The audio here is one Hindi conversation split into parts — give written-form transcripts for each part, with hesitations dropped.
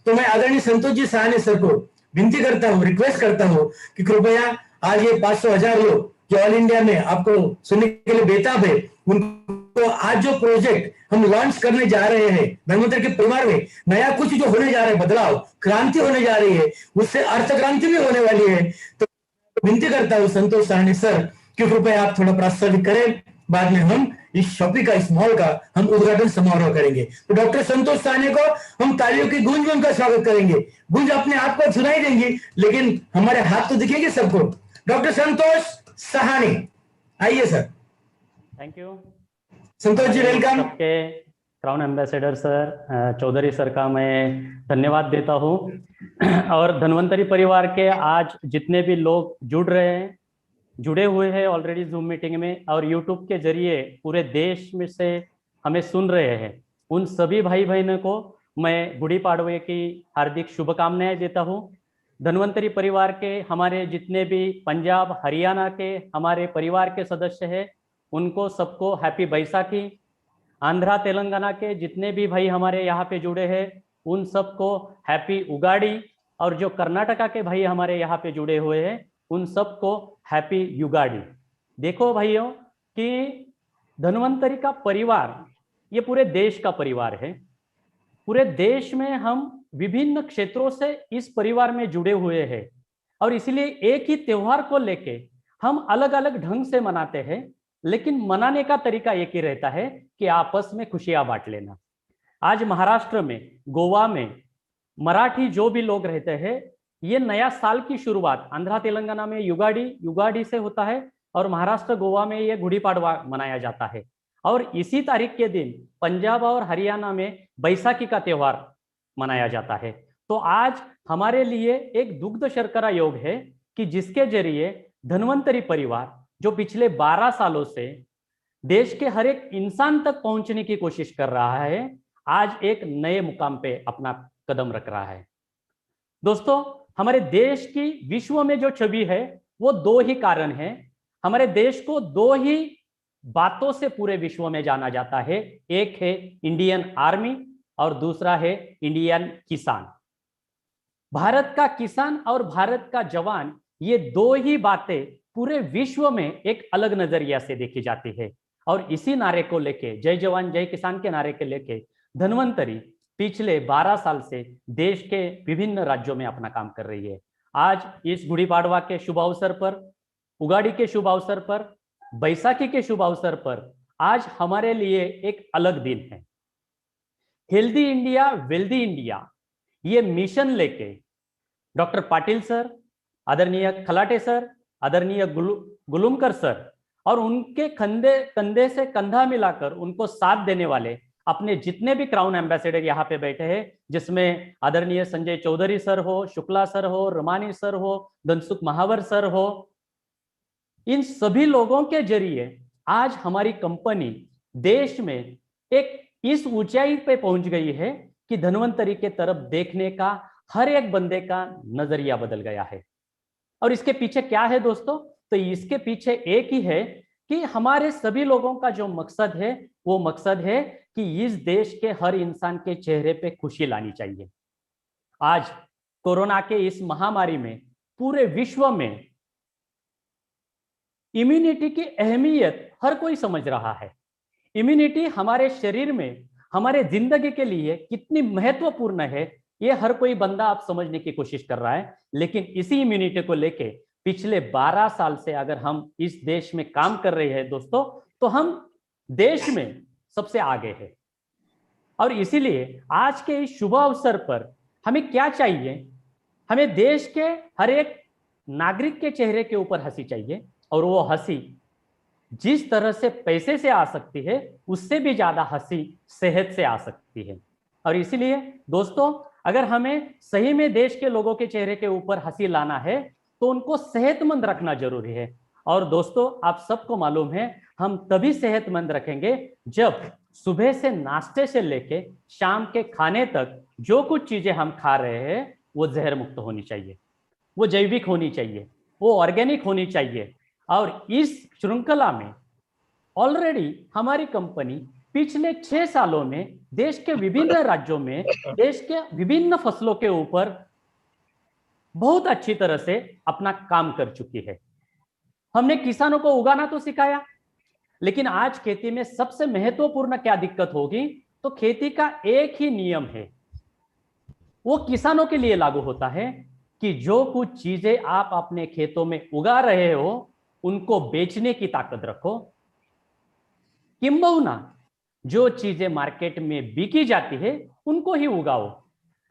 तो मैं आदरणीय संतोष जी सहाने सर को विनती करता हूँ, रिक्वेस्ट करता हूँ कि कृपया आज ये 500,000 लोग जो ऑल इंडिया में आपको सुनने के लिए बेताब है, उनको आज जो प्रोजेक्ट हम लॉन्च करने जा रहे हैं धन्वंतरि के परिवार में, नया कुछ जो होने जा रहा है, बदलाव, क्रांति होने जा रही है, उससे अर्थ क्रांति भी होने वाली है। तो विनती करता हूँ संतोष सहाने सर कि कृपया आप थोड़ा प्रास्ताविक करें, बाद में हम इस शॉपिंग का, इस मॉल का हम उद्घाटन समारोह करेंगे। तो डॉक्टर संतोष सहाने को हम तालियों की गूंज में उनका स्वागत करेंगे। गूंज अपने आप को सुनाई देंगी, लेकिन हमारे हाथ तो दिखेंगे सबको। डॉक्टर संतोष सहाने, आइए सर। Thank you Santosh ji, welcome. सबके crown ambassador sir Chaudhary sir का मैं धन्यवाद देता हूँ और धन्वंतरि परिवार के आज जितने भी लोग जुड़े हुए हैं ऑलरेडी जूम मीटिंग में और यूट्यूब के जरिए पूरे देश में से हमें सुन रहे हैं, उन सभी भाई बहनों को मैं गुड़ी पाड़वे की हार्दिक शुभकामनाएं देता हूं। धन्वंतरि परिवार के हमारे जितने भी पंजाब हरियाणा के हमारे परिवार के सदस्य हैं, उनको सबको हैप्पी बैसाखी। आंध्रा तेलंगाना के जितने भी भाई हमारे यहाँ पे जुड़े हैं, उन सबको हैप्पी उगाड़ी। और जो कर्नाटका के भाई हमारे यहाँ पे जुड़े हुए हैं, उन सबको हैप्पी युगाड़ी। देखो भाइयों कि धन्वंतरि का परिवार ये पूरे देश का परिवार है। पूरे देश में हम विभिन्न क्षेत्रों से इस परिवार में जुड़े हुए हैं और इसलिए एक ही त्योहार को लेके हम अलग अलग ढंग से मनाते हैं, लेकिन मनाने का तरीका एक ही रहता है कि आपस में खुशियां बांट लेना। आज महाराष्ट्र में, गोवा में मराठी जो भी लोग रहते हैं, ये नया साल की शुरुआत आंध्रा तेलंगाना में युगाड़ी से होता है और महाराष्ट्र गोवा में ये गुड़ी पाड़वा मनाया जाता है। और इसी तारीख के दिन पंजाब और हरियाणा में बैसाखी का त्योहार मनाया जाता है। तो आज हमारे लिए एक दुग्ध शर्करा योग है कि जिसके जरिए धन्वंतरि परिवार जो पिछले 12 सालों से देश के हर एक इंसान तक पहुंचने की कोशिश कर रहा है, आज एक नए मुकाम पे अपना कदम रख रहा है। दोस्तों, हमारे देश की विश्व में जो छवि है वो दो ही कारण है। हमारे देश को दो ही बातों से पूरे विश्व में जाना जाता है, एक है इंडियन आर्मी और दूसरा है इंडियन किसान। भारत का किसान और भारत का जवान, ये दो ही बातें पूरे विश्व में एक अलग नजरिया से देखी जाती है। और इसी नारे को लेके, जय जवान जय किसान के नारे के लेके धन्वंतरि पिछले 12 साल से देश के विभिन्न राज्यों में अपना काम कर रही है। आज इस गुड़ी पाड़वा के शुभ अवसर पर, उगाड़ी के शुभ अवसर पर, बैसाखी के शुभ अवसर पर आज हमारे लिए एक अलग दिन है। हेल्दी इंडिया वेल्दी इंडिया ये मिशन लेके डॉक्टर पाटिल सर, आदरणीय खलाटे सर, आदरणीय गुलुमकर सर और उनके कंधे से कंधा मिलाकर उनको साथ देने वाले अपने जितने भी क्राउन एम्बेसडर यहाँ पे बैठे हैं, जिसमें आदरणीय संजय चौधरी सर हो, शुक्ला सर हो, रमानी सर हो, धनसुख महावर सर हो, इन सभी लोगों के जरिए आज हमारी कंपनी देश में एक इस ऊंचाई पे पहुंच गई है कि धन्वंतरि के तरफ देखने का हर एक बंदे का नजरिया बदल गया है। और इसके पीछे क्या है दोस्तों? तो इसके पीछे एक ही है कि हमारे सभी लोगों का जो मकसद है वो मकसद है कि इस देश के हर इंसान के चेहरे पे खुशी लानी चाहिए। आज कोरोना के इस महामारी में पूरे विश्व में इम्यूनिटी की अहमियत हर कोई समझ रहा है। इम्यूनिटी हमारे शरीर में, हमारे जिंदगी के लिए कितनी महत्वपूर्ण है, ये हर कोई बंदा आप समझने की कोशिश कर रहा है। लेकिन इसी इम्यूनिटी को लेके पिछले 12 साल से अगर हम इस देश में काम कर रहे हैं दोस्तों, तो हम देश में सबसे आगे है। और इसीलिए आज के इस शुभ अवसर पर हमें क्या चाहिए? हमें देश के हर एक नागरिक के चेहरे के ऊपर हंसी चाहिए, और वो हंसी जिस तरह से पैसे से आ सकती है, उससे भी ज्यादा हंसी सेहत से आ सकती है। और इसीलिए दोस्तों, अगर हमें सही में देश के लोगों के चेहरे के ऊपर हंसी लाना है तो उनको सेहतमंद रखना जरूरी है। और दोस्तों, आप सबको मालूम है, हम तभी सेहतमंद रखेंगे जब सुबह से नाश्ते से लेके शाम के खाने तक जो कुछ चीजें हम खा रहे हैं वो जहर मुक्त होनी चाहिए, वो जैविक होनी चाहिए, वो ऑर्गेनिक होनी चाहिए। और इस श्रृंखला में ऑलरेडी हमारी कंपनी पिछले 6 सालों में देश के विभिन्न राज्यों में देश के विभिन्न फसलों के ऊपर बहुत अच्छी तरह से अपना काम कर चुकी है। हमने किसानों को उगाना तो सिखाया, लेकिन आज खेती में सबसे महत्वपूर्ण क्या दिक्कत होगी, तो खेती का एक ही नियम है, वो किसानों के लिए लागू होता है कि जो कुछ चीजें आप अपने खेतों में उगा रहे हो उनको बेचने की ताकत रखो, किंबहुना जो चीजें मार्केट में बिकी जाती है उनको ही उगाओ।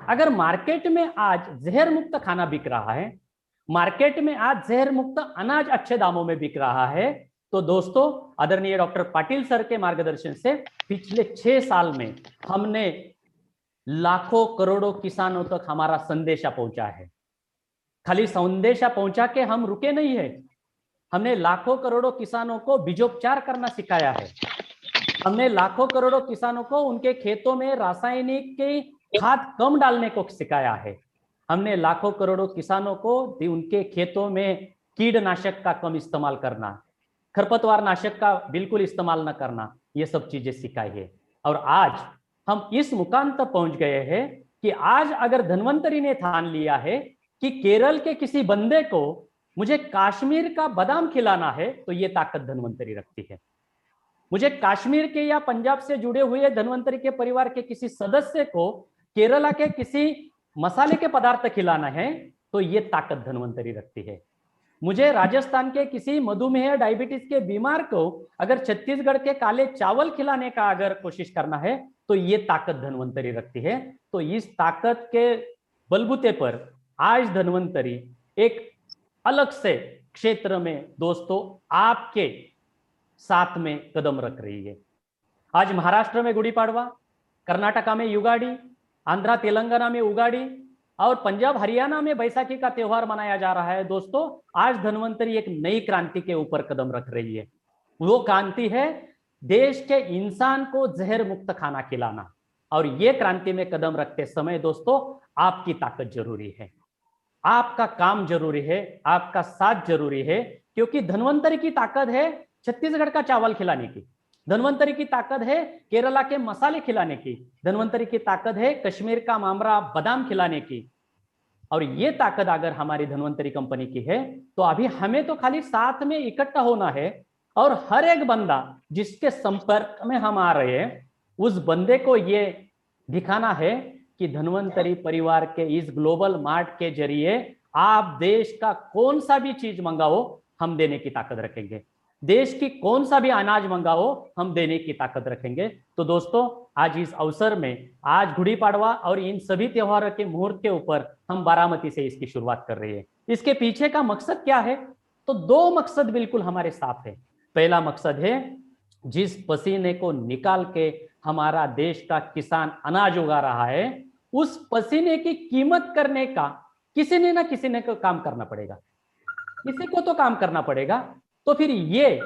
अगर मार्केट में आज जहर मुक्त खाना बिक रहा है, मार्केट में आज जहर मुक्त अनाज अच्छे दामों में बिक रहा है, तो दोस्तों आदरणीय डॉक्टर पाटिल सर के मार्गदर्शन से पिछले 6 साल में हमने लाखों करोड़ों किसानों तक हमारा संदेशा पहुंचा है। खाली संदेशा पहुंचा के हम रुके नहीं है, हमने लाखों करोड़ों किसानों को बीजोपचार करना सिखाया है। हमने लाखों करोड़ों किसानों को उनके खेतों में रासायनिक की खाद कम डालने को सिखाया है। हमने लाखों करोड़ों किसानों को उनके खेतों में कीटनाशक का कम इस्तेमाल करना, खरपतवार नाशक का बिल्कुल इस्तेमाल न करना, ये सब चीजें सिखाई है। और आज हम इस मुकाम तक पहुंच गए हैं कि आज अगर धन्वंतरी ने ठान लिया है कि केरल के किसी बंदे को मुझे कश्मीर का बादाम खिलाना है, तो ये ताकत धन्वंतरी रखती है। मुझे कश्मीर के या पंजाब से जुड़े हुए धन्वंतरी के परिवार के किसी सदस्य को केरला के किसी मसाले के पदार्थ खिलाना है, तो ये ताकत धन्वंतरी रखती है। मुझे राजस्थान के किसी मधुमेह डायबिटीज के बीमार को अगर छत्तीसगढ़ के काले चावल खिलाने का अगर कोशिश करना है, तो ये ताकत धन्वंतरी रखती है। तो इस ताकत के बलबूते पर आज धन्वंतरी एक अलग से क्षेत्र में दोस्तों आपके साथ में कदम रख रही है। आज महाराष्ट्र में गुड़ी पाड़वा, कर्नाटका में युगाड़ी, आंध्रा तेलंगाना में उगाड़ी और पंजाब हरियाणा में बैसाखी का त्योहार मनाया जा रहा है। दोस्तों आज धन्वंतरी एक नई क्रांति के ऊपर कदम रख रही है। वो क्रांति है देश के इंसान को जहर मुक्त खाना खिलाना। और ये क्रांति में कदम रखते समय दोस्तों आपकी ताकत जरूरी है, आपका काम जरूरी है, आपका साथ जरूरी है। क्योंकि धन्वंतरी की ताकत है छत्तीसगढ़ का चावल खिलाने की, धन्वंतरी की ताकत है केरला के मसाले खिलाने की, धन्वंतरी की ताकत है कश्मीर का मामरा बादाम खिलाने की। और ये ताकत अगर हमारी धन्वंतरी कंपनी की है, तो अभी हमें तो खाली साथ में इकट्ठा होना है और हर एक बंदा जिसके संपर्क में हम आ रहे हैं उस बंदे को ये दिखाना है कि धन्वंतरी परिवार के इस ग्लोबल मार्ट के जरिए आप देश का कौन सा भी चीज मंगाओ हम देने की ताकत रखेंगे, देश की कौन सा भी अनाज मंगाओ हम देने की ताकत रखेंगे। तो दोस्तों आज इस अवसर में आज गुड़ी पाड़वा और इन सभी त्योहारों के मुहूर्त के ऊपर हम बारामती से इसकी शुरुआत कर रहे हैं। इसके पीछे का मकसद क्या है, तो 2 मकसद बिल्कुल हमारे साथ है। पहला मकसद है जिस पसीने को निकाल के हमारा देश का किसान अनाज उगा रहा है, उस पसीने की कीमत करने का किसी ने ना किसी ने को काम करना पड़ेगा, किसी को तो काम करना पड़ेगा। तो फिर ये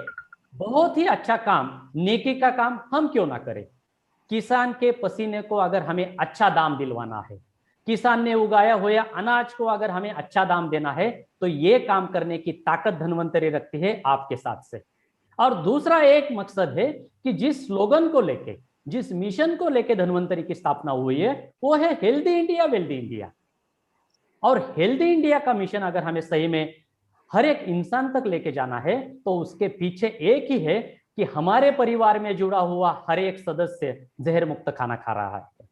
बहुत ही अच्छा काम, नेकी का काम हम क्यों ना करें। किसान के पसीने को अगर हमें अच्छा दाम दिलवाना है, किसान ने उगाया हुआ अनाज को अगर हमें अच्छा दाम देना है, तो ये काम करने की ताकत धन्वंतरी रखती है आपके साथ से। और दूसरा एक मकसद है कि जिस स्लोगन को लेके, जिस मिशन को लेके धन्वंतरी की स्थापना हुई है, वो है हेल्दी इंडिया वेल्दी इंडिया। और हेल्दी इंडिया का मिशन अगर हमें सही में हर एक इंसान तक लेके जाना है, तो उसके पीछे एक ही है कि हमारे परिवार में जुड़ा हुआ हर एक सदस्य जहर मुक्त खाना खा रहा है,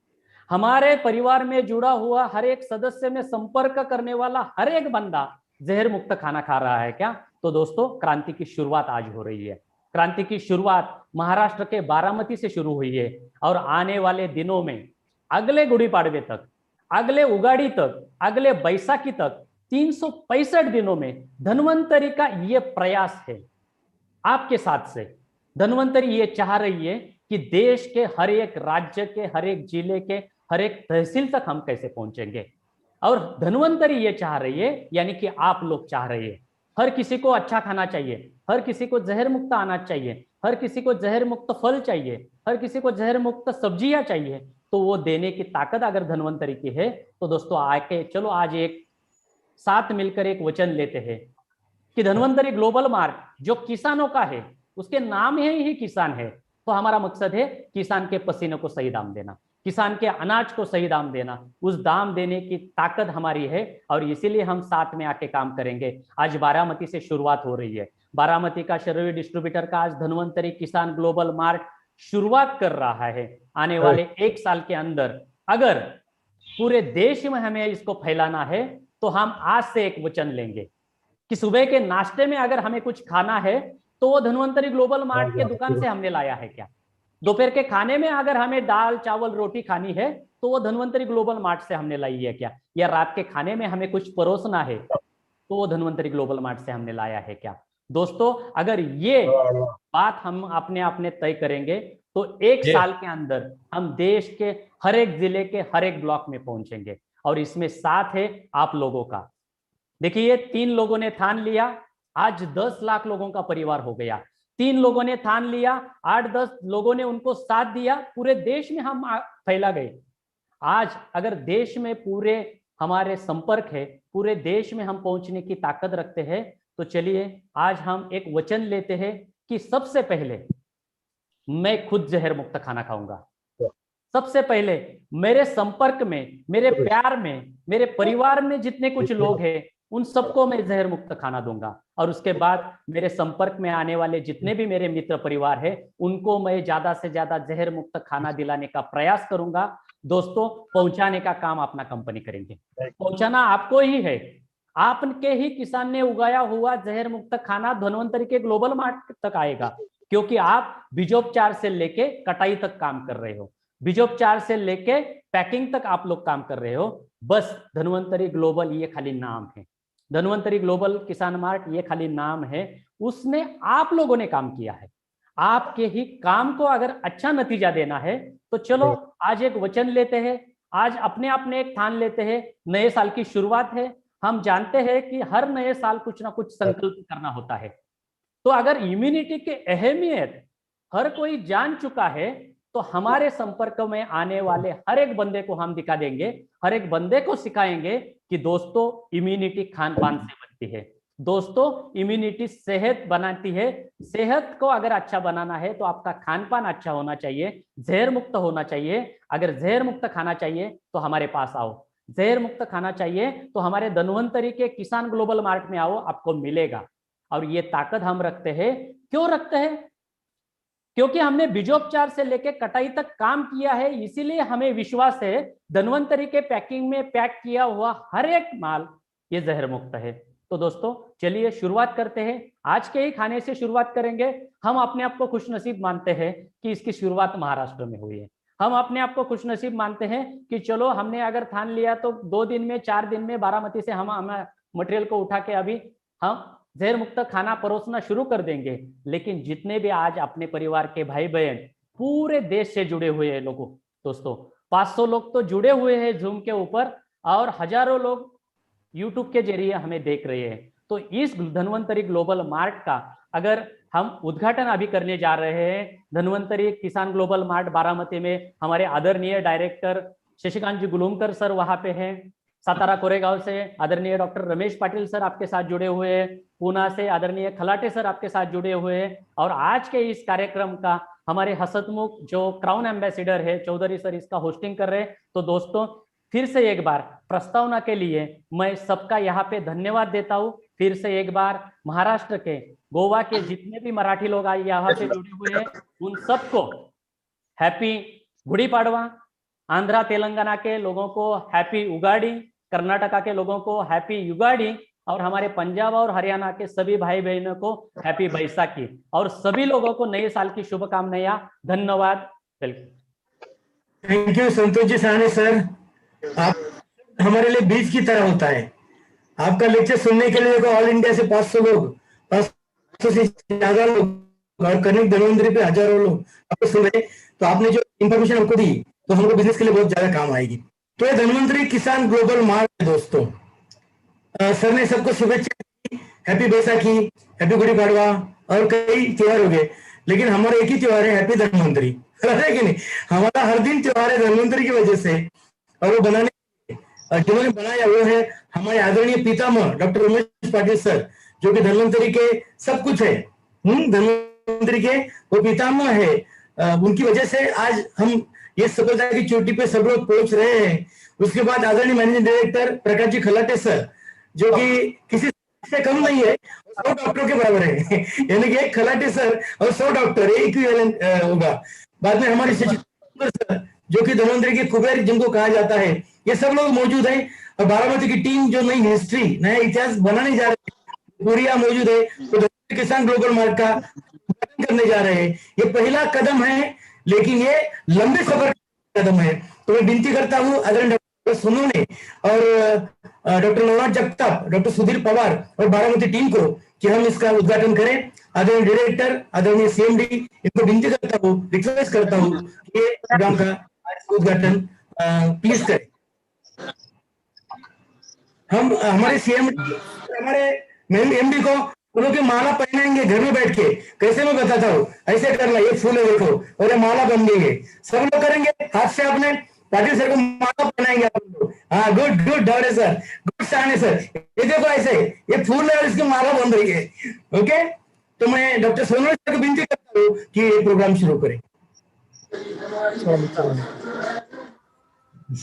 हमारे परिवार में जुड़ा हुआ हर एक सदस्य में संपर्क करने वाला हर एक बंदा जहर मुक्त खाना खा रहा है क्या। तो दोस्तों क्रांति की शुरुआत आज हो रही है। क्रांति की शुरुआत महाराष्ट्र के बारामती से शुरू हुई है और आने वाले दिनों में अगले गुड़ी पाड़वे तक, अगले उगाड़ी तक, अगले बैसाखी तक 365 दिनों में धन्वंतरी का ये प्रयास है आपके साथ से। धन्वंतरी ये चाह रही है कि देश के हर एक राज्य के, हर एक जिले के, हर एक तहसील तक हम कैसे पहुंचेंगे। और धन्वंतरी ये चाह रही है, यानी कि आप लोग चाह रहे हैं, हर किसी को अच्छा खाना चाहिए, हर किसी को जहर मुक्त अनाज चाहिए, हर किसी को जहर मुक्त फल चाहिए, हर किसी को जहर मुक्त सब्जियां चाहिए। तो वो देने की ताकत अगर धन्वंतरी की है, तो दोस्तों आके चलो आज एक साथ मिलकर एक वचन लेते हैं कि धन्वंतरी ग्लोबल मार्ट जो किसानों का है, उसके नाम ही किसान है, तो हमारा मकसद है किसान के पसीने को सही दाम देना, किसान के अनाज को सही दाम देना, उस दाम देने की ताकत हमारी है और इसीलिए हम साथ में आके काम करेंगे। आज बारामती से शुरुआत हो रही है, बारामती का शहरी डिस्ट्रीब्यूटर का आज धन्वंतरी किसान ग्लोबल मार्ट शुरुआत कर रहा है। आने वाले 1 साल के अंदर अगर पूरे देश में हमें इसको फैलाना है तो हम आज से एक वचन लेंगे कि सुबह के नाश्ते में अगर हमें कुछ खाना है तो वो धन्वंतरी ग्लोबल मार्ट के दुकान से हमने लाया है क्या? दोपहर के खाने में अगर हमें दाल चावल रोटी खानी है तो वो धन्वंतरी ग्लोबल मार्ट से हमने लाई है क्या? या रात के खाने में हमें कुछ परोसना है तो वो धन्वंतरी ग्लोबल मार्ट से हमने लाया है क्या? दोस्तों, अगर ये बात हम अपने तय करेंगे तो 1 साल के अंदर हम देश के हर एक जिले के हर एक ब्लॉक में पहुंचेंगे और इसमें साथ है आप लोगों का। देखिए, 3 लोगों ने ठान लिया, आज 10 लाख लोगों का परिवार हो गया। 3 लोगों ने ठान लिया, 8-10 लोगों ने उनको साथ दिया, पूरे देश में हम फैला गए। आज अगर देश में पूरे हमारे संपर्क है, पूरे देश में हम पहुंचने की ताकत रखते हैं, तो चलिए आज हम एक वचन लेते हैं कि सबसे पहले मैं खुद जहर मुक्त खाना खाऊंगा। सबसे पहले मेरे संपर्क में, मेरे प्यार में, मेरे परिवार में जितने कुछ लोग हैं उन सबको मैं जहर मुक्त खाना दूंगा और उसके बाद मेरे संपर्क में आने वाले जितने भी मेरे मित्र परिवार है उनको मैं ज्यादा से ज्यादा जहर मुक्त खाना दिलाने का प्रयास करूंगा। दोस्तों, पहुंचाने का काम अपना कंपनी करेंगे, पहुंचाना आपको ही है। आपके ही किसान ने उगाया हुआ जहर मुक्त खाना धन्वंतरी के ग्लोबल मार्ट तक आएगा, क्योंकि आप बीजोपचार से लेके कटाई तक काम कर रहे हो, बीजोपचार से लेके पैकिंग तक आप लोग काम कर रहे हो। बस धन्वंतरी ग्लोबल ये खाली नाम है, धन्वंतरी ग्लोबल किसान मार्ट ये खाली नाम है, उसने आप लोगों ने काम किया है। आपके ही काम को अगर अच्छा नतीजा देना है तो चलो आज एक वचन लेते हैं, आज अपने अपने एक ठान लेते हैं। नए साल की शुरुआत है, हम जानते हैं कि हर नए साल कुछ ना कुछ संकल्प करना होता है। तो अगर इम्यूनिटी की अहमियत हर कोई जान चुका है तो हमारे संपर्क में आने वाले हर एक बंदे को हम दिखा देंगे, हर एक बंदे को सिखाएंगे कि दोस्तों इम्यूनिटी खान पान से बनती है, दोस्तों इम्यूनिटी सेहत बनाती है। सेहत को अगर अच्छा बनाना है तो आपका खान पान अच्छा होना चाहिए, जहर मुक्त होना चाहिए। अगर जहर मुक्त खाना चाहिए तो हमारे पास आओ, जहर मुक्त खाना चाहिए तो हमारे धन्वंतरी के किसान ग्लोबल मार्ट में आओ, आपको मिलेगा। और ये ताकत हम रखते हैं, क्यों रखते हैं? क्योंकि हमने बीजोपचार से लेकर कटाई तक काम किया है, इसीलिए हमें विश्वास है धन्वंतरी के पैकिंग में पैक किया हुआ हर एक माल ये जहर मुक्त है। तो दोस्तों चलिए शुरुआत करते हैं, आज के ही खाने से शुरुआत करेंगे। हम अपने आप को खुशनसीब मानते हैं कि इसकी शुरुआत महाराष्ट्र में हुई है। हम अपने आप को खुशनसीब मानते हैं कि चलो हमने अगर ठान लिया तो 2 दिन में 4 दिन में बारामती से हम मटेरियल को उठा के अभी हम जहर मुक्त खाना परोसना शुरू कर देंगे। लेकिन जितने भी आज अपने परिवार के भाई बहन पूरे देश से जुड़े हुए हैं लोगों, दोस्तों 500 लोग तो जुड़े हुए हैं जूम के ऊपर और हजारों लोग यूट्यूब के जरिए हमें देख रहे हैं। तो इस धन्वंतरी ग्लोबल मार्ट का अगर हम उद्घाटन अभी करने जा रहे हैं, धन्वंतरी किसान ग्लोबल मार्ट बारामती में हमारे आदरणीय डायरेक्टर शशिकांत जी गुलूमकर सर वहां पे हैं, सातारा कोरेगांव से आदरणीय डॉक्टर रमेश पाटिल सर आपके साथ जुड़े हुए हैं, पूना से आदरणीय खलाटे सर आपके साथ जुड़े हुए हैं। और आज के इस कार्यक्रम का हमारे हसतमुख जो क्राउन एम्बेसडर है चौधरी सर इसका होस्टिंग कर रहे हैं। तो दोस्तों फिर से एक बार प्रस्तावना के लिए मैं सबका यहाँ पे धन्यवाद देता हूँ। फिर से एक बार महाराष्ट्र के, गोवा के जितने भी मराठी लोग आए यहाँ पे जुड़े हुए हैं उन सबको हैप्पी गुड़ी पाड़वा, आंध्रा तेलंगाना के लोगों को हैप्पी उगाड़ी, कर्नाटका के लोगों को हैप्पी युगाड़ी और हमारे पंजाब और हरियाणा के सभी भाई बहनों को हैप्पी बैसाखी और सभी लोगों को नए साल की शुभकामनाएं। धन्यवाद। Thank you Santosh ji Sahane sir, आप हमारे लिए बीज की तरह होता है। आपका लेक्चर सुनने के लिए ऑल इंडिया से 500 लोग, 500 से ज्यादा लोग और कनेक्ट धन्वंतरी पे हजारों लोग आपको सुन रहे, तो आपने जो इंफॉर्मेशन हमको दी तो हमको बिजनेस के लिए बहुत ज्यादा काम आएगी। तो ये धन्वंतरी किसान ग्लोबल मार्ट है दोस्तों। सर ने सबको शुभेच्छा दी, हैप्पी बैसाखी, हैप्पी गुड़ी पाड़वा और कई त्योहार हो गए, लेकिन हमारा एक ही त्योहार है हैप्पी धन्वंतरी, है कि नहीं? हमारा हर दिन त्योहार है धन्वंतरी की वजह से। और वो बनाने जिन्होंने बनाया वो है हमारे आदरणीय पितामह डॉक्टर रमेश पाटिल सर, जो कि धन्वंतरी के सब कुछ है। धन्वंतरी के वो पितामह है उनकी वजह से आज हम ये सफलता की चोटी पे सब लोग पहुंच रहे हैं। उसके बाद आदरणीय managing director Prakash ji Khalate sir, जो कि किसी से कम नहीं है, 100 डॉक्टरों के बराबर है यानी कि एक खलाटे सर और 100 डॉक्टर इक्विवेलेंट होगा। बाद में हमारे सचिव सर, जो कि धन्वंतरी के कुबेर जिनको कहा जाता है, ये सब लोग मौजूद हैं। और बारामती की टीम जो नई हिस्ट्री, नया इतिहास बनाने जा रही है, पूरी यहाँ मौजूद है। तो किसान ग्लोबल मार्ट का उद्घाटन करने जा रहे हैं। ये पहला कदम है, लेकिन ये लंबे सफर का कदम है। तो मैं विनती करता हूँ आदरणीय डॉक्टर सोनू ने और डॉक्टर नवनाथ जगताप, डॉक्टर सुधीर पवार और बारामती टीम को कि हम इसका उद्घाटन करें। आदरणीय डायरेक्टर, आदरणीय सीएमडी, इनको विनती करता हूँ, रिक्वेस्ट करता हूँ कि ये प्रोग्राम का उद्घाटन प्लीज करें। हम हमारे सीएम, हमारे एमडी को फूलों की माला पहनाएंगे घर में बैठ के। कैसे मैं बताता हूँ, ऐसे करना, ये फूल है देखो, और ये माला बन गई है। सब लोग करेंगे हाथ से, अपने पाटिल सर को माला पहनाएंगे आप लोग। हाँ, good good Daware sir, good Sane sir. ये देखो ऐसे, ये फूल है और इसकी माला बन रही है। ओके, तो मैं डॉक्टर सोनू सर को विनती करता हूँ कि ये प्रोग्राम शुरू करें।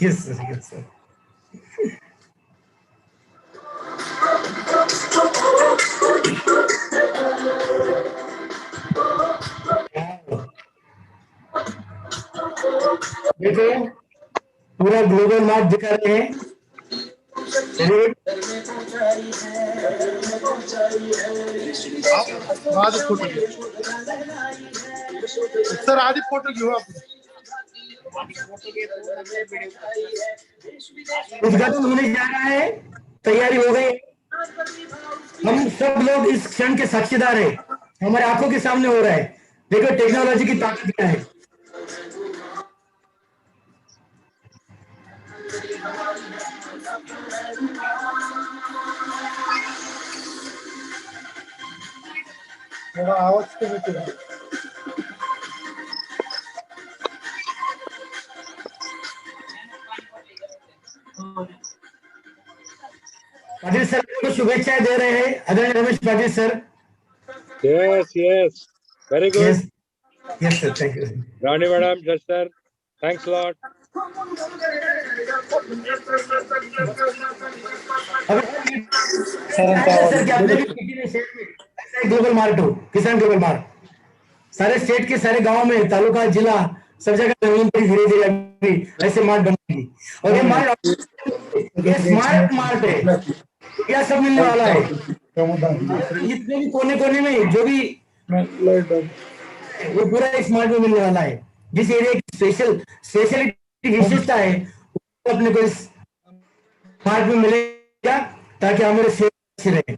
Yes sir, yes sir. देखो पूरा ग्लोबल मार्ट दिखा रहे हैं। आधी फोटो सर, आधी फोटो घेऊ आपण। उद्घाटन होने जा रहा है, तैयारी हो गई। हम सब लोग इस क्षण के साक्षीदार हैं, हमारे आंखों के सामने हो रहा है। देखो टेक्नोलॉजी की ताकत क्या है। थोड़ा आवाज कमी करा। पाटिल सर को शुभेच्छाएं दे रहे हैं आदरणीय Ramesh Patil sir. Yes, yes. Very good. Yes yes sir, thank you. Rani madam, yes sir. Thanks a lot. Sir क्या आपने भी किसी ने शेयर में ऐसा ग्लोबल मार्ट हो, किसान ग्लोबल मार्ट सारे स्टेट के सारे गांव में, तालुका, जिला, सब जगह धीरे धीरे अभी ऐसे मार्ट बनेगी। और ये मार्ट, ये स्मार्ट मार्ट है, क्या सब मिलने वाला है। जितने भी कोने कोने में जो भी, वो पूरा इस मार्ट में मिलने वाला है। जिस एरिया की स्पेशलिटी विशेषता है, अपने को इस मार्ट में मिलेगा, ताकि हमारे सेहत अच्छी रहे।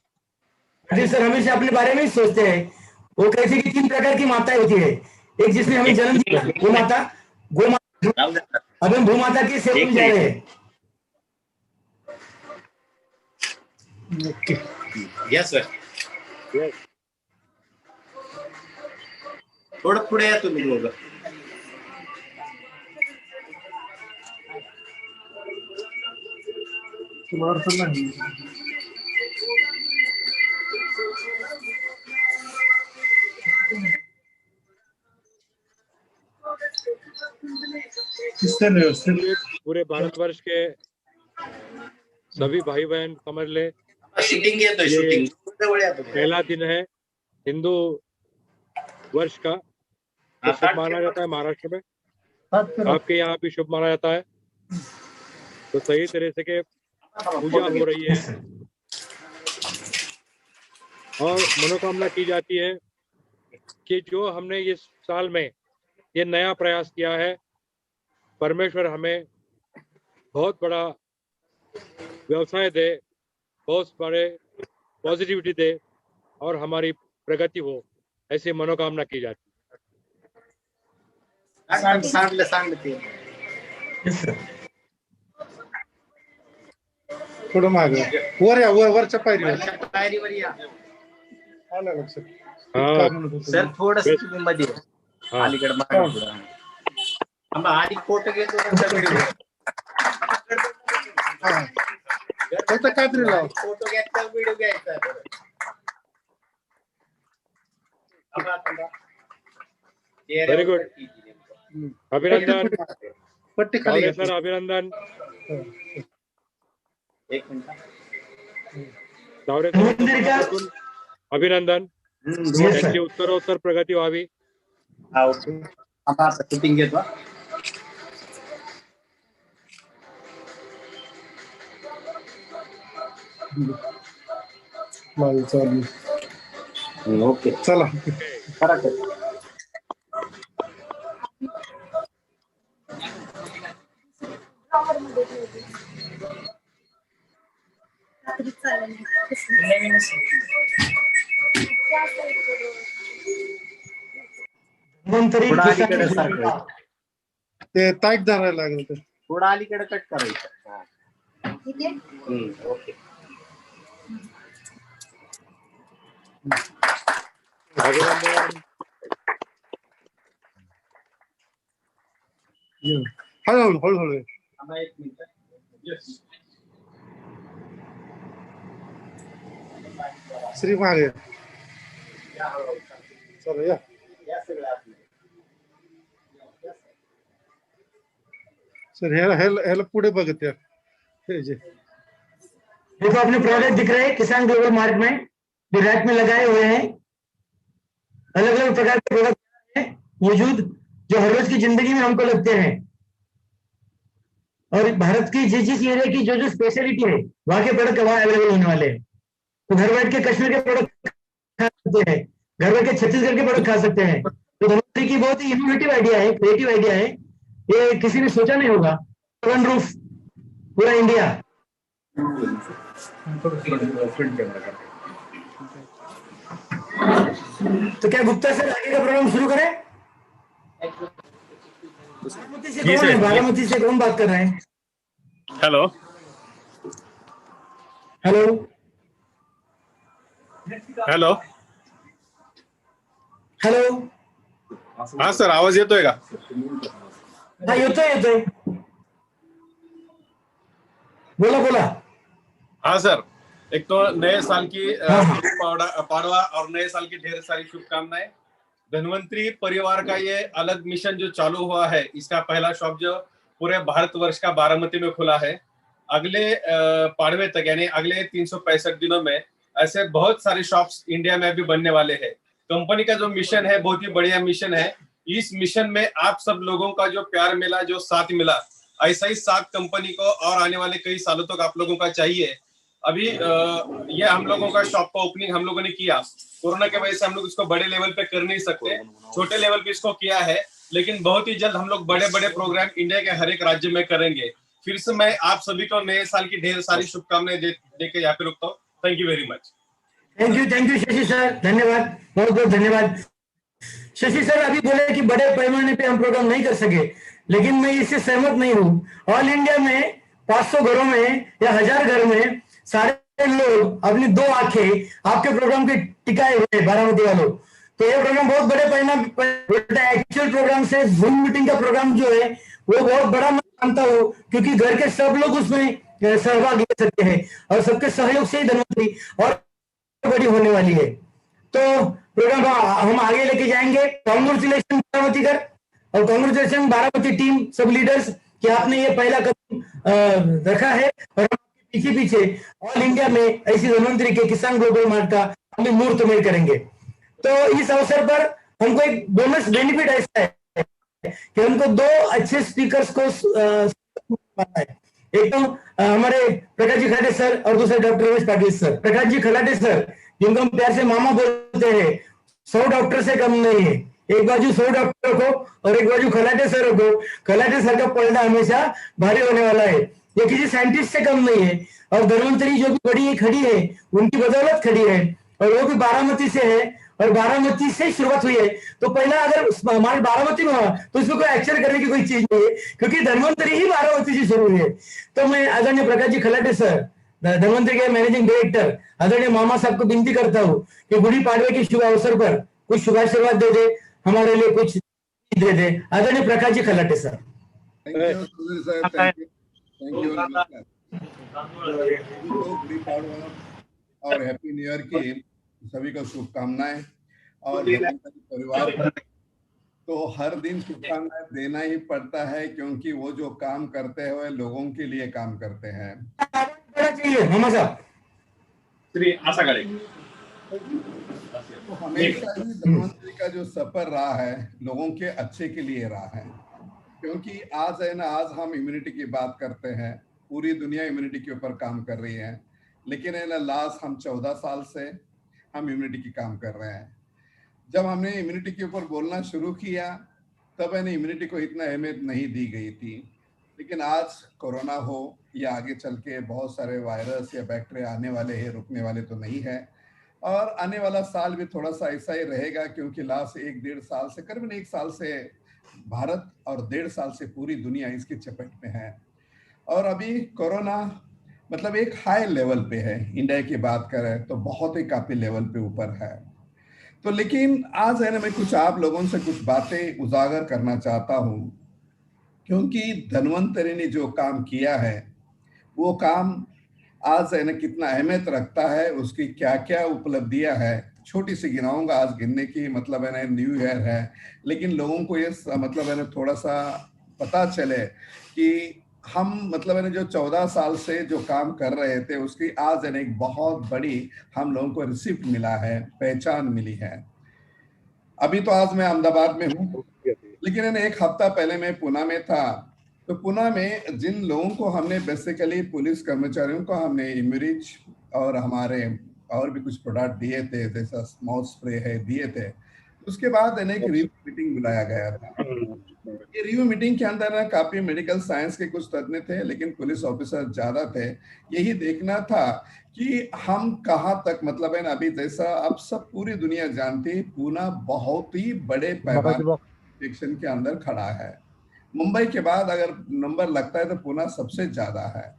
पाटिल सर हमेशा अपने बारे में ही सोचते हैं। वो कहते हैं कि 3 प्रकार की माताएं होती है। एक जिसने हमें जन्म दिया, गो माता, गो माता। अब हम भू माता की सेवा में जा रहे हैं। Yes sir, Yes. थोडं पुढे या तुम्ही लोक। पूरे भारतवर्ष के सभी भाई बहन समझ ले, शूटिंग घेतोय, शूटिंग जवळ या तुम्ही। पहला दिन है हिंदू वर्ष का, तो शुभ माना जाता है महाराष्ट्र में। आपके यहाँ भी शुभ माना जाता है। तो सही तरह से के पूजा हो रही है और मनोकामना की जाती है कि जो हमने इस साल में ये नया प्रयास किया है, परमेश्वर हमें बहुत बड़ा व्यवसाय दे, बहुत बड़े पॉजिटिविटी दे और हमारी प्रगति हो, ऐसी मनोकामना की जाती है। सांगलं ते यस सर। थोडं मागे वर या, वरच्या पायरीवर पायरीवर या आलं लक्षात। हाँ। काय म्हणत होतो? सर, थोडस तुम्ही मध्ये हाँ। अलीकडे मागे पुढं. आंबा आधी फोटो घेतो नंतर व्हिडिओ. हा. फक्त कात्री लाव. फोटो घ्यायचा, व्हिडिओ घ्यायचा. Very good. अभिनंदन पट्टी खाली तावरे घ्या. सर, अभिनंदन एक मिनिट. तावरे धन्वंतरी का सर, अभिनंदन. Yes, sir. त्यांची उत्तरोत्तर प्रगती व्हावी. हा, ओके. आता शूटिंग घेतो. माझं चालू. ओके, चला. करा ते. धन्वंतरी थोडा किसान अलीकडे योजना. सारखं. ते ताईट धरायला लागलं ते. थोडा अलीकडे कट करायचं. हा. ओके. अभिनंदन. हळूहळू. थांबा एक मिनिट. Yes. श्री मागे. चला या. या सगळं आपलं. सर ह्याला पुढे बघत या. हे जे. देखो अपने प्रोडक्ट दिख रहे हैं किसान ग्लोबल मार्ट में, जो रैक में लगाए हुए हैं. अलग अलग प्रकार के प्रोडक्ट हैं मौजूद, जो हर रोज की जिंदगी में हमको लगते हैं. और भारत की जिस एरिया की जो स्पेशलिटी है, वहां के प्रोडक्ट वहां अवेलेबल होने वाले हैं. तो घर बैठ के कश्मीर के प्रोडक्ट खा सकते हैं, घर बैठ के छत्तीसगढ़ के प्रोडक्ट खा सकते हैं. तो धन्वंतरी की बहुत ही इनोवेटिव आइडिया है, क्रिएटिव आइडिया है. ये किसी ने सोचा नहीं होगा. वन रूफ पूरा इंडिया. तो क्या गुप्ता सर आगे का प्रोग्राम शुरू करें? बारामती से कौन है? बारामती से कौन बात कर रहे हैं? Hello hello. हॅलो. हेलो. हा सर, आवाज येतोय का? हाँ येतोय. बोला. हाँ सर, एक तो नए साल की हाँ. पाड़वा और नए साल की ढेर सारी शुभकामनाएं. धन्वंतरी परिवार का ये अलग मिशन जो चालू हुआ है, इसका पहला शॉप जो पूरे भारतवर्ष का बारामती में खुला है. अगले पाड़वे तक यानी अगले 365 दिनों में ऐसे बहुत सारे शॉप्स इंडिया में भी बनने वाले हैं. कंपनी का जो मिशन है बहुत ही बढ़िया मिशन है. इस मिशन में आप सब लोगों का जो प्यार मिला, जो साथ मिला, ऐसा ही साथ कंपनी को और आने वाले कई सालों तक आप लोगों का चाहिए. अभी ये हम लोगों का शॉप का ओपनिंग हम लोगों ने किया. कोरोना की वजह से हम लोग इसको बड़े लेवल पे कर नहीं सकते, छोटे लेवल पे इसको किया है. लेकिन बहुत ही जल्द हम लोग बड़े बड़े प्रोग्राम इंडिया के हर एक राज्य में करेंगे. फिर से मैं आप सभी को नए साल की ढेर सारी शुभकामनाएं देकर यहाँ पे रुकता हूँ. Thank you very much. Thank you Shashi sir, धन्यवाद, बहुत बहुत धन्यवाद. शशि सर अभी बोले कि बड़े पैमाने पे हम प्रोग्राम नहीं कर सके, लेकिन मैं इससे सहमत नहीं हूँ. ऑल इंडिया में 500 घरों में या 1000 घर में सारे लोग अपनी 2 आंखें आपके प्रोग्राम के टिकाए हुए हैं बारामती वालों. तो ये प्रोग्राम बहुत बड़े पैमाने पर एक्चुअल प्रोग्राम से जूम मीटिंग का प्रोग्राम जो है वो बहुत बड़ा मैं मानता हूँ, क्योंकि घर के सब लोग उसमें सहभाग ले सकते हैं और सबके सहयोग से ही धन्वंतरी और बड़ी होने वाली है. तो प्रोग्राम हम आगे लेके जाएंगे. कांग्रेचुलेशन बारामती कर और कांग्रेचुलेशन बारामती टीम, सब लीडर्स कि आपने ये पहला कदम रखा है और पीछे ऑल इंडिया में ऐसी धन्वंतरी के किसान ग्लोबल मार्ट का हम मुहूर्त में करेंगे. तो इस अवसर पर हमको एक बोनस बेनिफिट ऐसा है कि हमको 2 अच्छे स्पीकर्स को है. एक तो हमारे प्रकाश जी खलाटे सर और दूसरे doctor Ramesh Patil sir. Prakash ji Khalate sir जिनको हम प्यार से मामा बोलते हैं, 100 डॉक्टर से कम नहीं है. एक बाजू 100 डॉक्टर को और एक बाजू खलाटे सर को. खलाटे सर का पलड़ा हमेशा भारी होने वाला है. ये किसी साइंटिस्ट से कम नहीं है. और धन्वंतरी जो भी बड़ी खड़ी है उनकी बदौलत खड़ी है और वो भी बारामती से है और बारामती से शुरुआत हुई है. तो पहला अगर हमारे बारामती में हुआ तो इसमें कोई एक्शन करने की कोई चीज नहीं है, क्योंकि धन्वंतरी ही बारामती से शुरू हुई है. तो मैं आदरणीय प्रकाश जी खलाटे सर, धन्वंतरी के मैनेजिंग डायरेक्टर, आदरणीय मामा साहब को विनती करता हूँ कि गुड़ी पाड़वे के शुभ अवसर पर कुछ शुभाशीर्वाद दे दे, हमारे लिए कुछ दे दे. आदरणीय प्रकाश जी खलाटे सर. गुड़ी पाड़वा और हैप्पी न्यू ईयर की सभी को शुभकामनाएं. और धन्वंतरी परिवार तो हर दिन शुभकामनाएं देना ही पड़ता है, क्योंकि वो जो काम करते हैं वो लोगों के लिए काम करते हैं। बड़ा चाहिए मामा साहब। श्री आशा करे तो हमेशा ही धन्वंतरी का जो सफर रहा है लोगों के अच्छे के लिए रहा है, क्योंकि आज है ना, आज हम इम्यूनिटी की बात करते हैं, पूरी दुनिया इम्यूनिटी के ऊपर काम कर रही है, लेकिन है ना लास्ट हम 14 साल से हम इम्यूनिटी की काम कर रहे हैं। जब हमने इम्यूनिटी के ऊपर बोलना शुरू किया तब है ना इम्यूनिटी को इतना अहमियत नहीं दी गई थी, लेकिन आज कोरोना हो या आगे चल के बहुत सारे वायरस या बैक्टीरिया आने वाले हैं, रुकने वाले तो नहीं है, और आने वाला साल भी थोड़ा सा ऐसा ही रहेगा, क्योंकि लास्ट 1-1.5 साल से, करीबन 1 साल से भारत और 1.5 साल से पूरी दुनिया इसकी चपेट में है। और अभी कोरोना मतलब एक हाई लेवल पे है, इंडिया की बात करें तो बहुत ही काफी लेवल पे ऊपर है। तो लेकिन आज है ना मैं कुछ आप लोगों से कुछ बातें उजागर करना चाहता हूँ, क्योंकि धन्वंतरी ने जो काम किया है वो काम आज है ना कितना अहमियत रखता है, उसकी क्या क्या उपलब्धियां है, छोटी सी गिनाऊंगा आज गिनने की, मतलब है ना न्यू ईयर है, लेकिन लोगों को ये मतलब है ना थोड़ा सा पता चले कि हम मतलब है ना जो 14 साल से जो काम कर रहे थे उसकी आज है ना एक बहुत बड़ी हम लोगों को रिसिप्ट मिला है, पहचान मिली है। अभी तो आज मैं अहमदाबाद में हूँ, लेकिन है ना 1 हफ्ता पहले मैं पुणे में था। तो पुणे में जिन लोगों को हमने बेसिकली पुलिस कर्मचारियों को हमने इम्यूरिज और हमारे और भी कुछ प्रोडक्ट दिए थे, जैसा माउथ स्प्रे है, दिए थे, उसके बाद है ना एक रिव्यू मीटिंग बुलाया गया था। ये रिव्यू मीटिंग के अंदर ना काफी मेडिकल साइंस के कुछ तज्ञ थे, लेकिन पुलिस ऑफिसर ज्यादा थे। यही देखना था कि हम कहाँ तक मतलब है ना, अभी जैसा अब सब पूरी दुनिया जानती है पुणे बहुत ही बड़े पैमाने इन्फेक्शन के अंदर खड़ा है। मुंबई के बाद अगर नंबर लगता है तो पुणे सबसे ज्यादा है।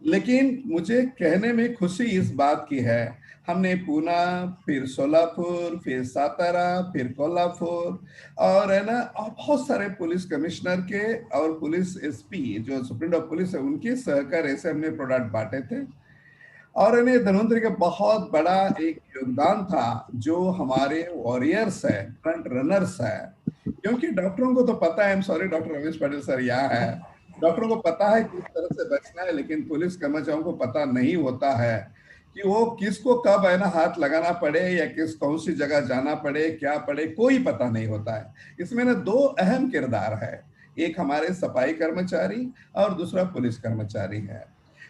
लेकिन मुझे कहने में खुशी इस बात की है, हमने पुणे, फिर सोलापुर, फिर सातारा, फिर कोल्हापुर और है ना और बहुत सारे पुलिस कमिश्नर के और पुलिस एसपी जो सुप्रीम ऑफ पुलिस है उनके सहकार्य से हमने प्रोडक्ट बांटे थे। और इन्हें धन्वंतरी का बहुत बड़ा एक योगदान था, जो हमारे वॉरियर्स है, फ्रंट रनर्स है, क्योंकि डॉक्टरों को तो पता है, sorry doctor Ramesh Patel sir यहाँ है, डॉक्टरों को पता है किस तरह से बचना है, लेकिन पुलिस कर्मचारियों को पता नहीं होता है कि वो किसको कब है ना हाथ लगाना पड़े या कौन सी जगह जाना पड़े, क्या पड़े, कोई पता नहीं होता है। इसमें ना 2 अहम किरदार है, एक हमारे सफाई कर्मचारी और दूसरा पुलिस कर्मचारी है,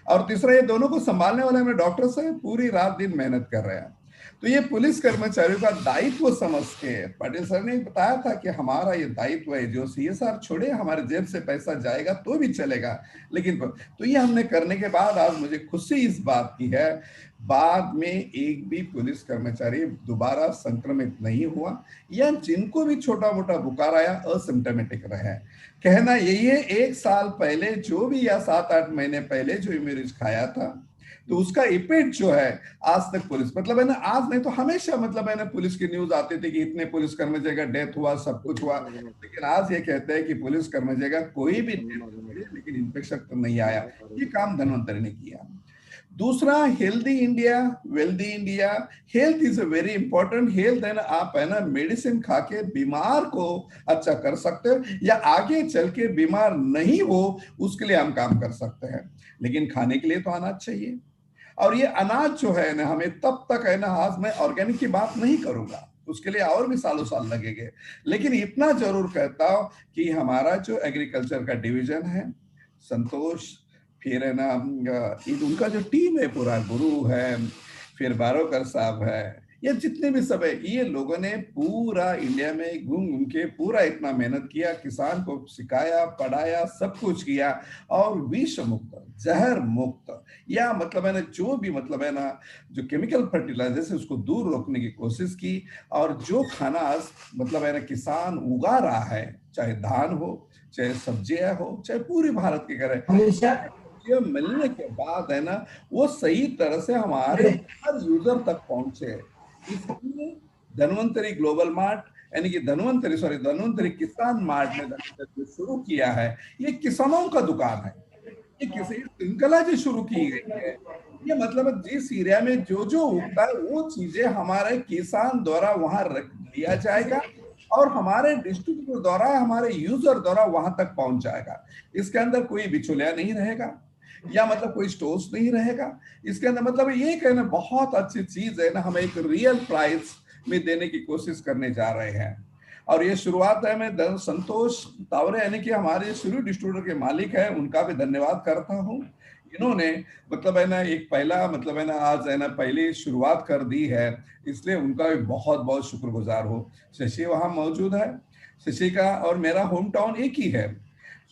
और तीसरा ये दोनों को संभालने वाले हमें डॉक्टर्स हैं, पूरी रात दिन मेहनत कर रहे हैं। तो ये पुलिस कर्मचारियों का दायित्व समझ के पटेल सर ने बताया था कि हमारा ये दायित्व है, जो सीएसआर छोड़े हमारे जेब से पैसा जाएगा तो भी चलेगा, लेकिन तो ये हमने करने के बाद आज मुझे खुशी इस बात की है, बाद में एक भी पुलिस कर्मचारी दोबारा संक्रमित नहीं हुआ, या जिनको भी छोटा मोटा बुखार आया असिम्टोमेटिक रहे। कहना यही है, 1 साल पहले जो भी या 7-8 महीने पहले जो इम्यूनिज खाया था तो उसका इफेक्ट जो है आज तक पुलिस मतलब है ना, आज नहीं तो हमेशा मतलब है ना पुलिस की न्यूज आती थी कि इतने पुलिस कर्मचारी का डेथ हुआ, सब कुछ हुआ, लेकिन आज ये कहते हैं कि पुलिस कर्मचारी का कोई भी लेकिन इन्फेक्शन तो नहीं आया। ये काम धन्वंतरी ने किया। दूसरा, healthy India, wealthy India. Health is a very important. Health है ना, आप है ना मेडिसिन खा के बीमार को अच्छा कर सकते हो, या आगे चल के बीमार नहीं हो उसके लिए हम काम कर सकते हैं, लेकिन खाने के लिए तो अनाज चाहिए। और ये अनाज जो है ना हमें तब तक है ना, आज मैं ऑर्गेनिक की बात नहीं करूंगा, उसके लिए और भी सालों साल लगेंगे, लेकिन इतना जरूर कहता हूं कि हमारा जो एग्रीकल्चर का डिवीजन है, संतोष, फिर है ना उनका जो टीम है पूरा, गुरु है, फिर बारोकर साहब है, ये जितने भी सब है, ये लोगों ने पूरा इंडिया में घूम घूम के पूरा इतना मेहनत किया, किसान को सिखाया, पढ़ाया, सब कुछ किया, और विष मुक्त, जहर मुक्त, या मतलब है ना जो भी मतलब है ना जो केमिकल फर्टिलाइजर से उसको दूर रोकने की कोशिश की। और जो खाना आज मतलब है ना किसान उगा रहा है, चाहे धान हो, चाहे सब्जियां हो, चाहे पूरी भारत की करें, हमेशा ये मिलने के बाद है ना वो सही तरह से हमारे हर यूजर तक पहुंचे। इसलिए धन्वंतरी ग्लोबल मार्ट यानी कि धन्वंतरी किसान मार्ट ने शुरू किया है, ये किसानों का दुकान है, ये किसी श्रृंखला जो शुरू की गई है। ये मतलब जिस एरिया में जो जो उगता है वो चीजें हमारे किसान द्वारा वहां रख दिया जाएगा, और हमारे डिस्ट्रीब्यूटर द्वारा, हमारे यूजर द्वारा वहां तक पहुंच जाएगा। इसके अंदर कोई बिचौलिया नहीं रहेगा या मतलब कोई स्टोर्स नहीं रहेगा। इसके अंदर मतलब ये कहना बहुत अच्छी चीज है ना, हम एक रियल प्राइस में देने की कोशिश करने जा रहे हैं। और ये शुरुआत है, मैं संतोष तावरे यानी कि हमारे शुरू डिस्ट्रीब्यूटर के मालिक है, उनका भी धन्यवाद करता हूँ। इन्होंने मतलब है ना एक पहला मतलब है ना आज है ना पहली शुरुआत कर दी है, इसलिए उनका भी बहुत बहुत शुक्रगुजार हो। शशि वहां मौजूद है, शशि का और मेरा होम टाउन एक ही है,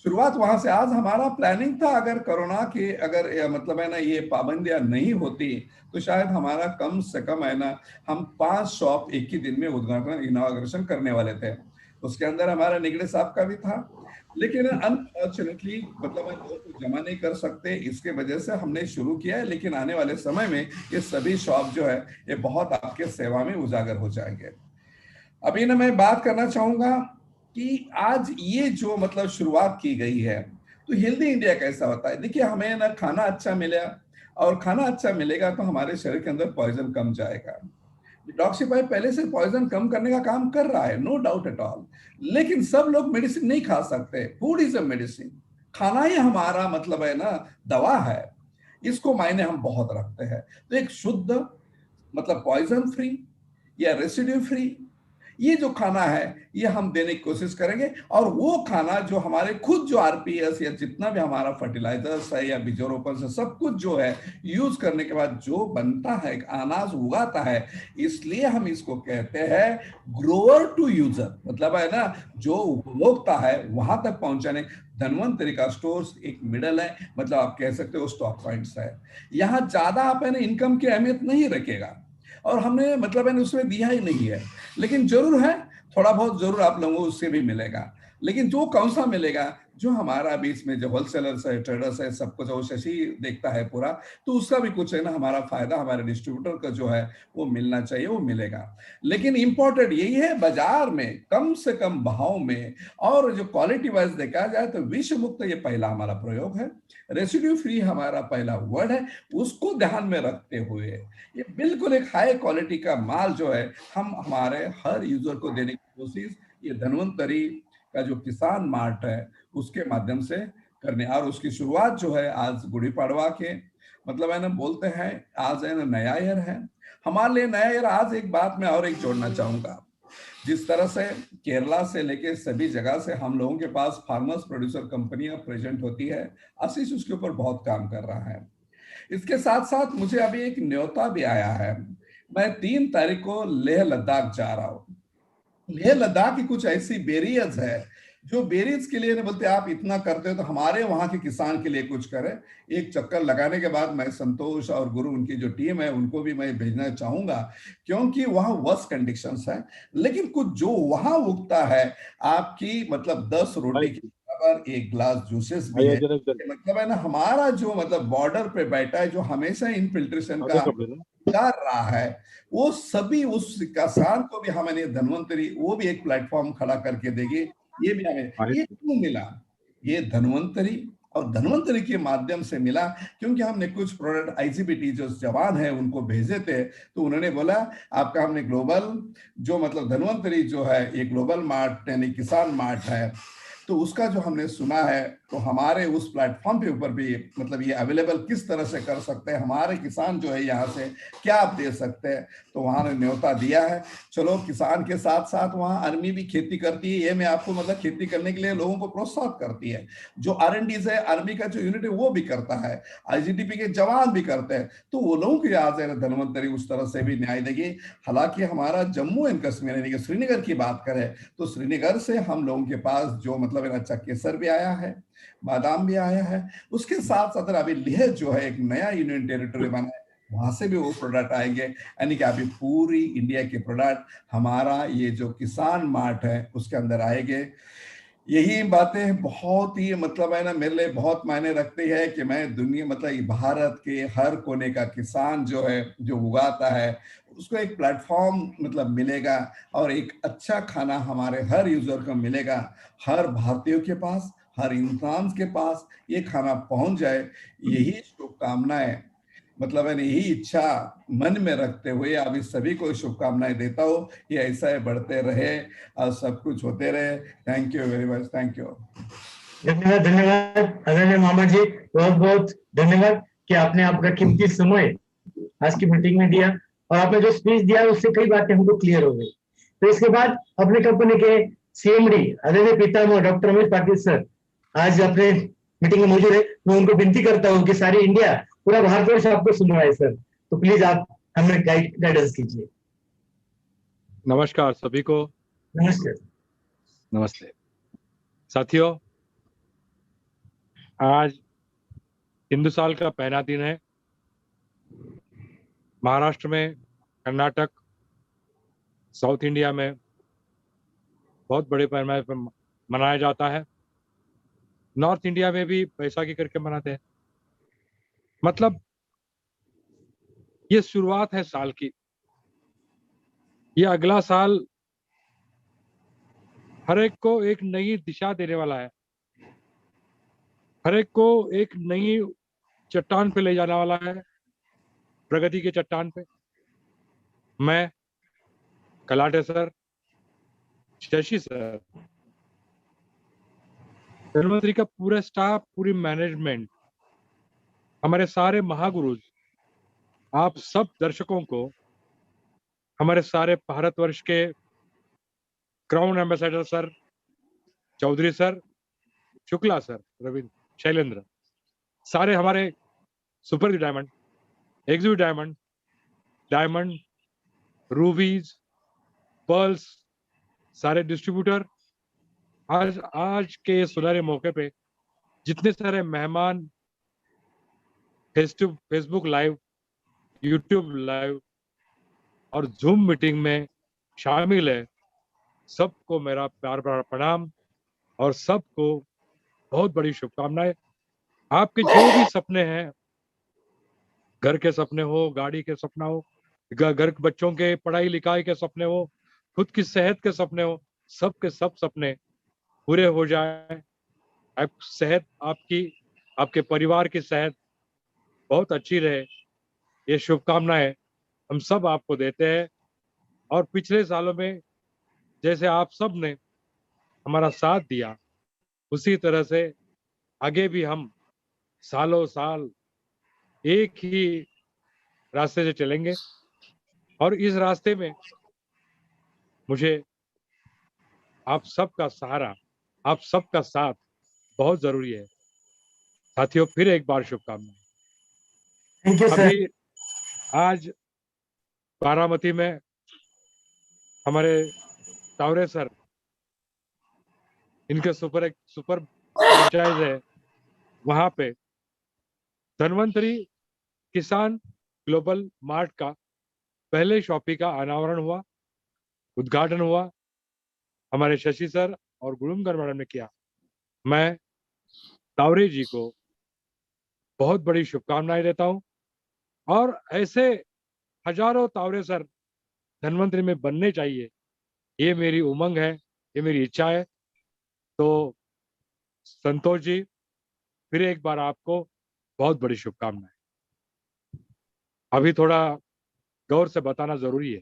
शुरुआत वहां से। आज हमारा प्लानिंग था अगर कोरोना के अगर मतलब है ना ये पाबंदियां नहीं होती तो शायद हमारा कम से कम है ना हम 5 शॉप एक ही दिन में उद्घाटन इनॉग्रेशन करने वाले थे। उसके अंदर हमारा निगड़े साहब का भी था, लेकिन अनफॉर्चुनेटली मतलब हम लोगों को जमा नहीं कर सकते, इसके वजह से हमने शुरू किया है। लेकिन आने वाले समय में ये सभी शॉप जो है ये बहुत आपके सेवा में उजागर हो जाएंगे। अभी ना मैं बात करना चाहूंगा कि आज ये जो मतलब शुरुआत की गई है तो हेल्दी इंडिया कैसा होता है। देखिए हमें ना खाना अच्छा मिला और खाना अच्छा मिलेगा तो हमारे शरीर के अंदर पॉइजन कम जाएगा। डिटॉक्सिफाई पहले से पॉइजन कम करने का काम कर रहा है, नो डाउट एट ऑल, लेकिन सब लोग मेडिसिन नहीं खा सकते। फूड इज अ मेडिसिन, खाना ही हमारा मतलब है ना दवा है, इसको मायने हम बहुत रखते हैं। तो एक शुद्ध मतलब पॉइजन फ्री या रेसिड्यू फ्री ये जो खाना है ये हम देने की कोशिश करेंगे। और वो खाना जो हमारे खुद जो आरपीएस या जितना भी हमारा फर्टिलाइजर्स है या बीजोरोपण से सब कुछ जो है यूज करने के बाद जो बनता है, अनाज उगाता है, इसलिए हम इसको कहते हैं ग्रोअर टू यूजर, मतलब है ना जो उपभोक्ता है वहां तक पहुंचाने। धनवंतरी का स्टोर्स एक मिडल है, मतलब आप कह सकते हो स्टॉक पॉइंट्स है। यहाँ ज्यादा आप है ना इनकम की अहमियत नहीं रखेगा और हमने मतलब है उसमें दिया ही नहीं है, लेकिन जरूर है थोड़ा बहुत जरूर आप लोगों को उससे भी मिलेगा। लेकिन जो कौन सा मिलेगा, जो हमारा बीच में जो होलसेलर्स है, ट्रेडर्स है, सब कुछ वो शशि देखता है पूरा, तो उसका भी कुछ है ना हमारा फायदा हमारे डिस्ट्रीब्यूटर का जो है वो मिलना चाहिए, वो मिलेगा। लेकिन इंपॉर्टेंट यही है बाजार में कम से कम भाव में और जो क्वालिटी वाइज देखा जाए तो विष मुक्त ये पहला हमारा प्रयोग है, रेसिड्यू फ्री हमारा पहला वर्ड है। उसको ध्यान में रखते हुए ये बिल्कुल एक हाई क्वालिटी का माल जो है हम हमारे हर यूजर को देने की कोशिश ये धनवंतरी का जो किसान मार्ट है उसके माध्यम से करने। और उसकी शुरुआत जो है आज गुड़ी पड़वा के मतलब है ना बोलते हैं आज है ना नया ईयर है हमारे लिए, नया ईयर। आज एक बात मैं और एक जोड़ना चाहूंगा, जिस तरह से केरला से लेके सभी जगह से हम लोगों के पास फार्मर्स प्रोड्यूसर कंपनियां प्रेजेंट होती है, आशीष उसके ऊपर बहुत काम कर रहा है। इसके साथ साथ मुझे अभी एक न्योता भी आया है, मैं 3 तारीख को लेह लद्दाख जा रहा हूँ। लेह लद्दाख की कुछ ऐसी बेरियज है जो बेरीज के लिए नहीं बोलते आप इतना करते हो तो हमारे वहां के किसान के लिए कुछ करें। एक चक्कर लगाने के बाद मैं संतोष और गुरु उनकी जो टीम है उनको भी मैं भेजना चाहूंगा, क्योंकि वहां वर्स्ट कंडीशंस है, लेकिन कुछ जो वहां उगता है आपकी मतलब 10 रोटी के बराबर, 1 ग्लास जूसेस भी है, मतलब है ना हमारा जो मतलब बॉर्डर पे बैठा है जो हमेशा इनफिल्ट्रेशन का कर रहा है, वो सभी उस किसान को भी हमें धनवंतरी वो भी एक प्लेटफॉर्म खड़ा करके देगी। ये भी हमें ये क्यों मिला, ये धनवंतरी और धनवंतरी के माध्यम से मिला क्योंकि हमने कुछ प्रोडक्ट आईसीबीटी जो जवान है उनको भेजे थे, तो उन्होंने बोला आपका हमने ग्लोबल जो मतलब धनवंतरी जो है ये ग्लोबल मार्ट यानी किसान मार्ट है, तो उसका जो हमने सुना है तो हमारे उस प्लेटफॉर्म के ऊपर भी मतलब ये अवेलेबल किस तरह से कर सकते हैं, हमारे किसान जो है यहाँ से क्या आप दे सकते हैं, तो वहाँ ने न्योता दिया है। चलो किसान के साथ साथ वहाँ आर्मी भी खेती करती है, ये मैं आपको मतलब खेती करने के लिए लोगों को प्रोत्साहित करती है। जो R&Ds है आर्मी का जो यूनिट है वो भी करता है, IGDP के जवान भी करते हैं, तो वो लोगों की आज है धनवंतरी उस तरह से भी न्याय देगी। हालांकि हमारा जम्मू एंड कश्मीर यानी कि श्रीनगर की बात करें तो श्रीनगर से हम लोगों के पास जो मतलब अच्छा केसर भी आया है, बादाम भी आया है, उसके साथ साथ अभी लेह जो है एक नया यूनियन टेरिटरी बना है वहां से भी वो प्रोडक्ट आएंगे, यानी कि अभी पूरी इंडिया के प्रोडक्ट हमारा ये जो किसान मार्ट है उसके अंदर आएंगे। यही बातें बहुत ही मतलब है ना मेरे लिए बहुत मायने रखती है कि मैं दुनिया मतलब भारत के हर कोने का किसान जो है जो उगाता है उसको एक प्लेटफॉर्म मतलब मिलेगा और एक अच्छा खाना हमारे हर यूजर को मिलेगा, हर भारतीयों के पास हर इंसान के पास ये खाना पहुंच जाए, यही शुभकामनाएं मतलब है यही इच्छा मन में रखते हुए आप इस सभी को शुभकामनाएं देता हूँ। ये ऐसा है बढ़ते रहे और सब कुछ होते रहे। Thank you very much. Thank you. धन्यवाद धन्यवाद आदरणीय मामा जी, बहुत बहुत धन्यवाद कि आपने आपका कीमती समय आज की मीटिंग में दिया और आपने जो स्पीच दिया उससे कई बातें हमको क्लियर हो गई। तो इसके बाद अपने कंपनी के सीएमडी आदरणीय पितामह डॉक्टर रमेश पाटिल सर आज अपने मीटिंग में मौजूद है। मैं उनको विनती करता हूँ कि सारी इंडिया पूरा भारतवर्ष आपको सुन रहा है सर, तो प्लीज आप हमें गाइडेंस कीजिए। नमस्कार सभी को। नमस्कार। नमस्ते साथियों, आज हिंदू साल का पहला दिन है। महाराष्ट्र में, कर्नाटक, साउथ इंडिया में बहुत बड़े पैमाने पर मनाया जाता है। नॉर्थ इंडिया में भी बैसाखी करके मनाते हैं। मतलब ये शुरुआत है साल की। ये अगला साल हर एक को एक नई दिशा देने वाला है, हर एक को एक नई चट्टान पे ले जाने वाला है, प्रगति के चट्टान पे। मैं, कलाटे सर, शशि सर, धन्वंतरी का पूरा स्टाफ, पूरी मैनेजमेंट, हमारे सारे महागुरुज, आप सब दर्शकों को, हमारे सारे भारतवर्ष के crown ambassador sir, Chaudhary sir, Shukla sir, Ravindra, Shailendra, सारे हमारे super diamond, executive diamond, diamond, rubies, pearls, सारे डिस्ट्रीब्यूटर, आज के सुनहरे मौके पे जितने सारे मेहमान फेसबुक लाइव, यूट्यूब लाइव और जूम मीटिंग में शामिल है, सबको मेरा प्यार भरा प्रणाम और सबको बहुत बड़ी शुभकामनाएं। आपके जो भी सपने हैं, घर के सपने हो, गाड़ी के सपना हो, घर के बच्चों के पढ़ाई लिखाई के सपने हो, खुद की सेहत के सपने हो, सबके सब सपने पूरे हो जाए। सेहत आपकी, आपके परिवार की सेहत बहुत अच्छी रहे, ये शुभकामनाएं हम सब आपको देते हैं। और पिछले सालों में जैसे आप सब ने हमारा साथ दिया, उसी तरह से आगे भी हम सालों साल एक ही रास्ते से चलेंगे। और इस रास्ते में मुझे आप सबका सहारा, आप सबका साथ बहुत जरूरी है। साथियों, फिर एक बार शुभकामनाएं। Thank you sir. अभी आज बारामती में हमारे तावरे सर, इनके सुपर फ्रेंचाइज है, वहां पे धन्वंतरी किसान ग्लोबल मार्ट का पहले शॉपी का अनावरण हुआ, उद्घाटन हुआ, हमारे शशि सर और गुरुमकर मैडम ने किया। मैं तावरे जी को बहुत बड़ी शुभकामनाएं देता हूं और ऐसे हजारों तावरे सर धन्वंतरी में बनने चाहिए, ये मेरी उमंग है, ये मेरी इच्छा है। तो संतोष जी, फिर एक बार आपको बहुत बड़ी शुभकामनाएं। अभी थोड़ा गौर से बताना जरूरी है।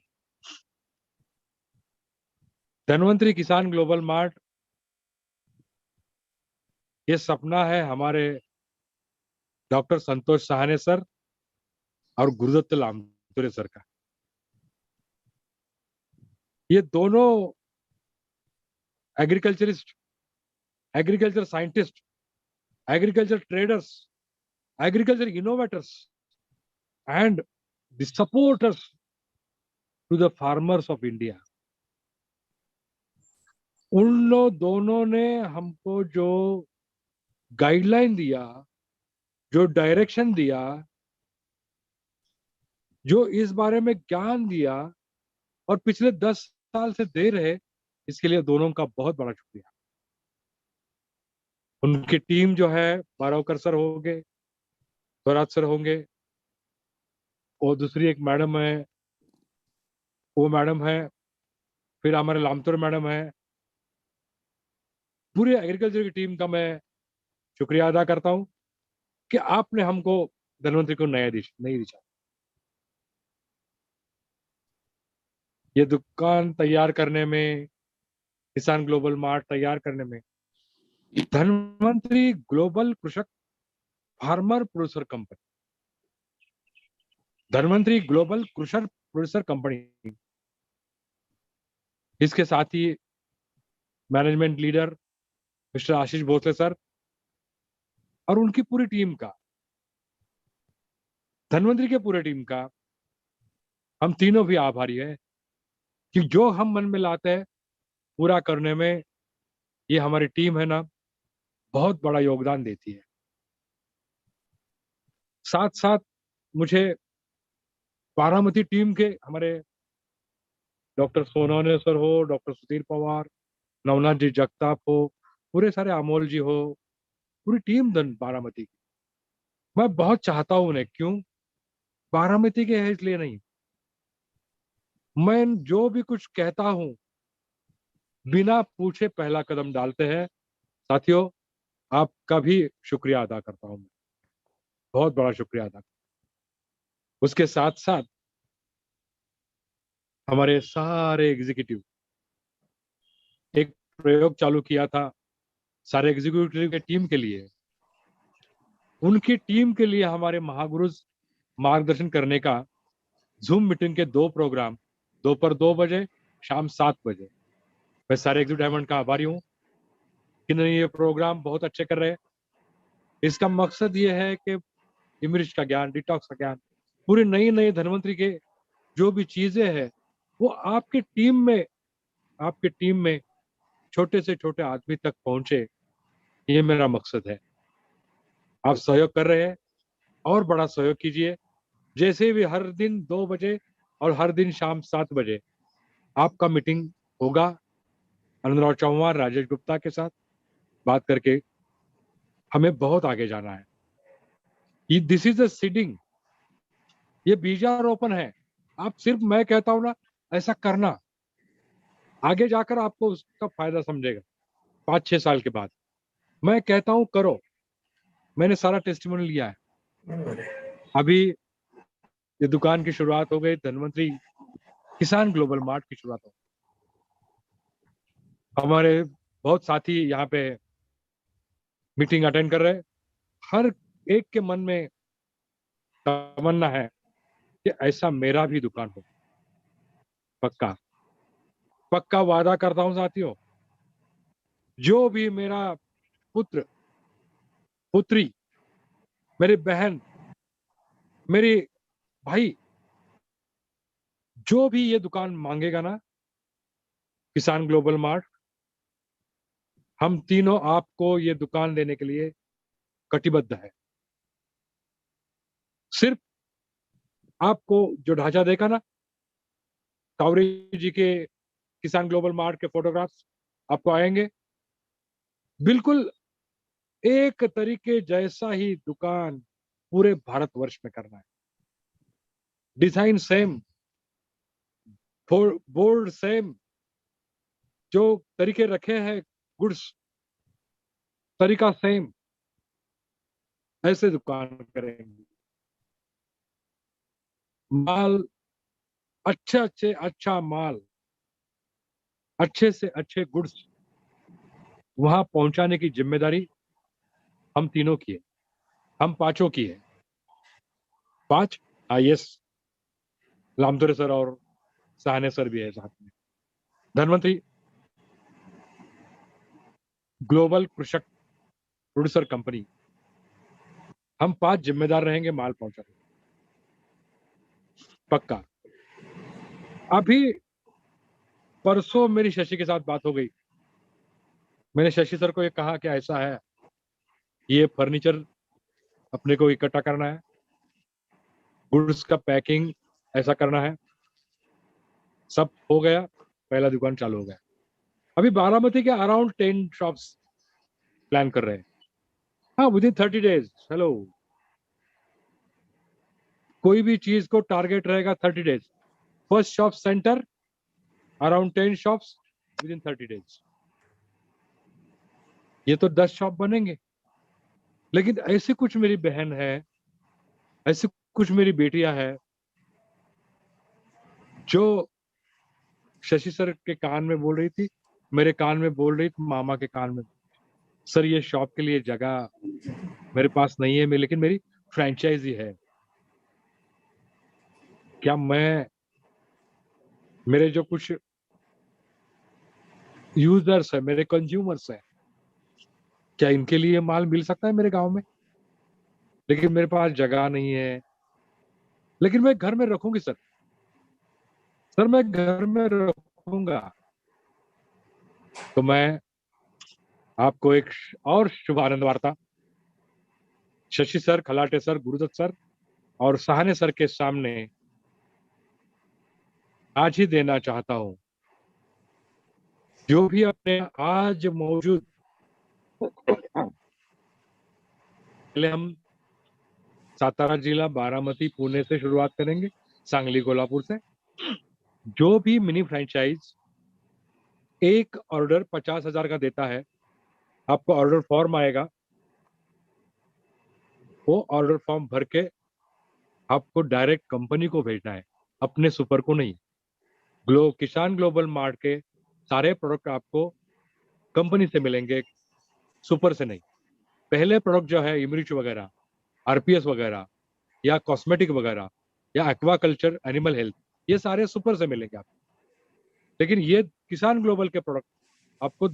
धन्वंतरी किसान ग्लोबल मार्ट, ये सपना है हमारे डॉक्टर संतोष सहाने सर और गुरुदत्त लामतुरे सर का। ये दोनों agriculturist, agriculture scientist, agriculture traders, agriculture innovators and the supporters to the farmers of India, उन दोनों ने हमको जो गाइडलाइन दिया, जो डायरेक्शन दिया, जो इस बारे में ज्ञान दिया और पिछले 10 साल से दे रहे, इसके लिए दोनों का बहुत बड़ा शुक्रिया। उनकी टीम जो है, बारावकर सर होंगे, स्वराज सर होंगे, और दूसरी एक मैडम है, वो मैडम है, फिर हमारे लामतुर मैडम है। पूरे एग्रीकल्चर की टीम का मैं शुक्रिया अदा करता हूं कि आपने हमको धनवंतरी को नई दिशा। ये दुकान तैयार करने में, किसान ग्लोबल मार्ट तैयार करने में धनवंतरी ग्लोबल कृषक farmer producer company, Dhanvantari global कृषक प्रोड्यूसर कंपनी, इसके साथ ही मैनेजमेंट लीडर मिस्टर आशीष भोसले सर और उनकी पूरी टीम का, धनवंतरी के पूरे टीम का हम तीनों भी आभारी हैं कि जो हम मन में लाते हैं पूरा करने में ये हमारी टीम है ना, बहुत बड़ा योगदान देती है। साथ साथ मुझे बारामती टीम के हमारे डॉक्टर सोनवने सर हो, डॉक्टर सुधीर पवार, नवनाथ जी जगताप हो, पूरे सारे अमोल जी हो, पूरी टीम बारामती की, मैं बहुत चाहता हूं उन्हें। क्यों? बारामती के है इसलिए नहीं, मैं जो भी कुछ कहता हूं बिना पूछे पहला कदम डालते हैं। साथियों, आपका भी शुक्रिया अदा करता हूं मैं, बहुत बड़ा शुक्रिया अदा करता हूं। उसके साथ साथ हमारे सारे एग्जीक्यूटिव, एक प्रयोग चालू किया था सारे एग्जीक्यूटिव के टीम के लिए, उनकी टीम के लिए हमारे महागुरुज मार्गदर्शन करने का जूम मीटिंग के 2 प्रोग्राम, दोपहर 2 बजे, शाम 7 बजे। मैं सारे एग्जीक्यूटिव डायमंड का आभारी हूँ कि नहीं, ये प्रोग्राम बहुत अच्छे कर रहे हैं। इसका मकसद ये है कि इमरिश का ज्ञान, डिटॉक्स का ज्ञान, पूरी नई धनवंतरी के जो भी चीजें हैं वो आपके टीम में छोटे से छोटे आदमी तक पहुंचे, ये मेरा मकसद है। आप सहयोग कर रहे हैं और बड़ा सहयोग कीजिए। जैसे भी हर दिन 2 बजे और हर दिन शाम 7 बजे आपका मीटिंग होगा अनुराग चौहान, राजेश गुप्ता के साथ बात करके, हमें बहुत आगे जाना है। दिस इज अ सीडिंग, ये बीजारोपण है। आप सिर्फ, मैं कहता हूं ना, ऐसा करना, आगे जाकर आपको उसका फायदा समझेगा 5-6 साल के बाद। मैं कहता हूं करो, मैंने सारा टेस्टिमोनी लिया है। अभी ये दुकान की शुरुआत हो गई, धनवंतरी किसान ग्लोबल मार्ट की शुरुआत हो, हमारे बहुत साथी यहाँ पे मीटिंग अटेंड कर रहे हैं। हर एक के मन में तमन्ना है कि ऐसा मेरा भी दुकान हो। पक्का पक्का वादा करता हूं साथियों, जो भी मेरा पुत्र, पुत्री, मेरी बहन, मेरी भाई, जो भी ये दुकान मांगेगा ना, किसान ग्लोबल मार्ट, हम तीनों आपको ये दुकान देने के लिए कटिबद्ध है। सिर्फ आपको जो ढांचा देखा ना, तावरी जी के किसान ग्लोबल मार्ट के फोटोग्राफ्स आपको आएंगे, बिल्कुल एक तरीके जैसा ही दुकान पूरे भारतवर्ष में करना है। डिजाइन सेम, बोर्ड सेम, जो तरीके रखे हैं गुड्स, तरीका सेम, ऐसे दुकान करेंगे। माल अच्छा माल, अच्छे से अच्छे गुड्स वहां पहुंचाने की जिम्मेदारी हम तीनों की है, हम पांचों की है। 5 IS लामधुरे सर और सहाने सर भी है साथ में। धनवंतरी ग्लोबल कृषक प्रोड्यूसर कंपनी, हम 5 जिम्मेदार रहेंगे माल पहुंचाने, पक्का। अभी परसों मेरी शशि के साथ बात हो गई, मैंने शशि सर को ये कहा कि ऐसा है, ये फर्नीचर अपने को इकट्ठा करना है, गुड्स का पैकिंग ऐसा करना है, सब हो गया, पहला दुकान चालू हो गया। अभी बारामती के अराउंड 10 शॉप्स प्लान कर रहे हैं। हाँ, विदिन 30 डेज। हेलो, कोई भी चीज को टारगेट रहेगा 30 days. First shop centre, around 10 shops within 30 days. ये तो 10 शॉप बनेंगे, लेकिन ऐसी कुछ मेरी बहन है ऐसी कुछ मेरी बेटियां हैं जो शशि सर के कान में बोल रही थी, मेरे कान में बोल रही थी, मामा के कान में, सर ये शॉप के लिए जगह मेरे पास नहीं है, लेकिन मेरी फ्रेंचाइजी है, क्या मैं, मेरे जो कुछ यूजर्स है, मेरे कंज्यूमर्स हैं, क्या इनके लिए माल मिल सकता है मेरे गांव में? लेकिन मेरे पास जगह नहीं है, लेकिन मैं घर में रखूंगी सर मैं घर में रखूंगा। तो मैं आपको एक और शुभ आनंद वार्ता Shashi sir, Khalate sir, Gurudutt sir और सहाने सर के सामने आज ही देना चाहता हूं। जो भी अपने आज मौजूद, पहले हम सातारा जिला, बारामती, पुणे से शुरुआत करेंगे, सांगली, कोल्हापुर से। जो भी मिनी फ्रेंचाइज एक ऑर्डर 50,000 का देता है, आपको ऑर्डर फॉर्म आएगा, वो ऑर्डर फॉर्म भर के आपको डायरेक्ट कंपनी को भेजना है, अपने सुपर को नहीं। किसान ग्लोबल मार्ट के सारे प्रोडक्ट आपको कंपनी से मिलेंगे, सुपर से नहीं। पहले प्रोडक्ट जो है इमरिच वगैरह, आरपीएस वगैरह या कॉस्मेटिक वगैरह या एक्वाकल्चर, एनिमल हेल्थ, ये सारे सुपर से मिलेंगे आपको। लेकिन ये किसान ग्लोबल के प्रोडक्ट आपको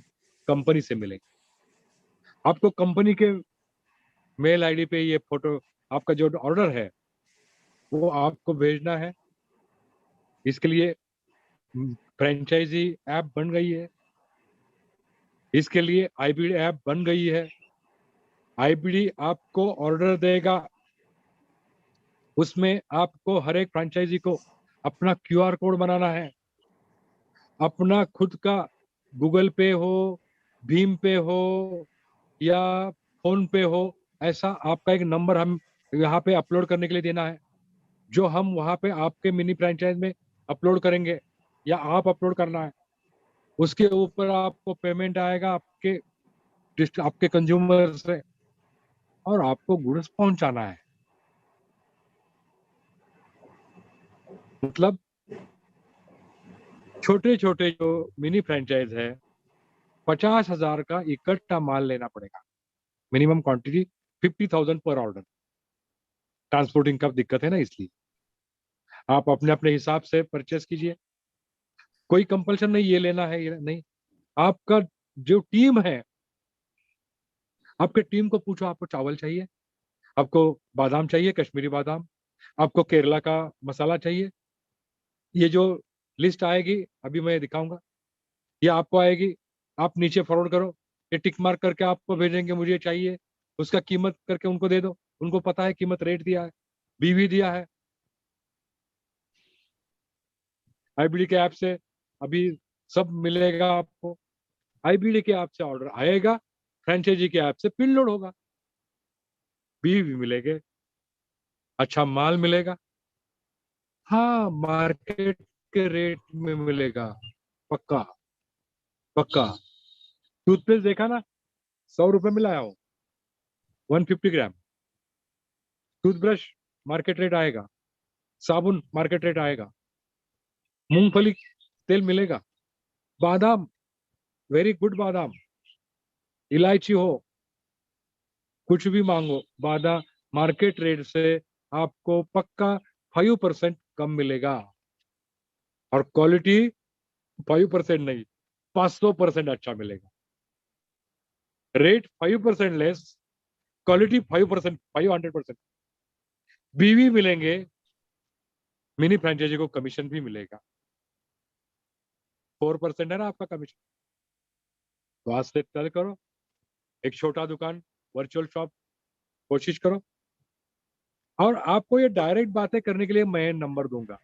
कंपनी से मिलेंगे। आपको कंपनी के मेल आईडी पे ये फोटो, आपका जो ऑर्डर है वो आपको भेजना है। इसके लिए फ्रेंचाइजी ऐप बन गई है, इसके लिए आईबीडी ऐप बन गई है। आईबीडी आपको ऑर्डर देगा, उसमें आपको हर एक फ्रेंचाइजी को अपना क्यूआर कोड बनाना है, अपना खुद का गूगल पे हो, भीम पे हो या फोन पे हो, ऐसा आपका एक नंबर हम यहाँ पे अपलोड करने के लिए देना है, जो हम वहाँ पे आपके मिनी फ्रेंचाइज में अपलोड करेंगे या आप अपलोड करना है। उसके ऊपर आपको पेमेंट आएगा आपके कंज्यूमर से, और आपको गुड्स पहुंचाना है। मतलब छोटे छोटे जो मिनी फ्रेंचाइज है, 50,000 का इकट्ठा माल लेना पड़ेगा, मिनिमम क्वांटिटी 50,000 पर ऑर्डर। ट्रांसपोर्टिंग का दिक्कत है ना, इसलिए आप अपने अपने हिसाब से परचेस कीजिए, कोई कंपल्शन नहीं ये लेना है, ये नहीं। आपका जो टीम है, आपके टीम को पूछो, आपको चावल चाहिए, आपको बादाम चाहिए, कश्मीरी बादाम, आपको केरला का मसाला चाहिए, ये जो लिस्ट आएगी अभी मैं दिखाऊंगा, ये आपको आएगी, आप नीचे फॉरवर्ड करो, ये टिक मार्क करके आपको भेजेंगे, मुझे चाहिए, उसका कीमत करके उनको दे दो, उनको पता है कीमत, रेट दिया है, बीवी दिया है। आईबीडी के ऐप से अभी सब मिलेगा आपको, आईबीडी के ऐप से ऑर्डर आएगा, फ्रेंचाइजी के ऐप से पिन लोड होगा, बीवी मिलेंगे, अच्छा माल मिलेगा, हाँ मार्केट के रेट में मिलेगा, पक्का पक्का। टूथपेस्ट देखा ना, 100 रुपए में लाया हूँ, 150 ग्राम। टूथब्रश मार्केट रेट आएगा, साबुन मार्केट रेट आएगा, मूंगफली तेल मिलेगा, बादाम वेरी गुड बादाम, इलायची हो, कुछ भी मांगो, बादाम मार्केट रेट से आपको पक्का 5% कम मिलेगा, और क्वालिटी 5% नहीं, 500% अच्छा मिलेगा। Rate 5% less, quality 5%, 500%। बीवी मिलेंगे, मिनी फ्रेंचाइजी को कमीशन भी मिलेगा, 4% है ना आपका कमीशन। तो आज से तय करो, एक छोटा दुकान, वर्चुअल शॉप कोशिश करो। और आपको ये डायरेक्ट बातें करने के लिए मैं नंबर दूंगा,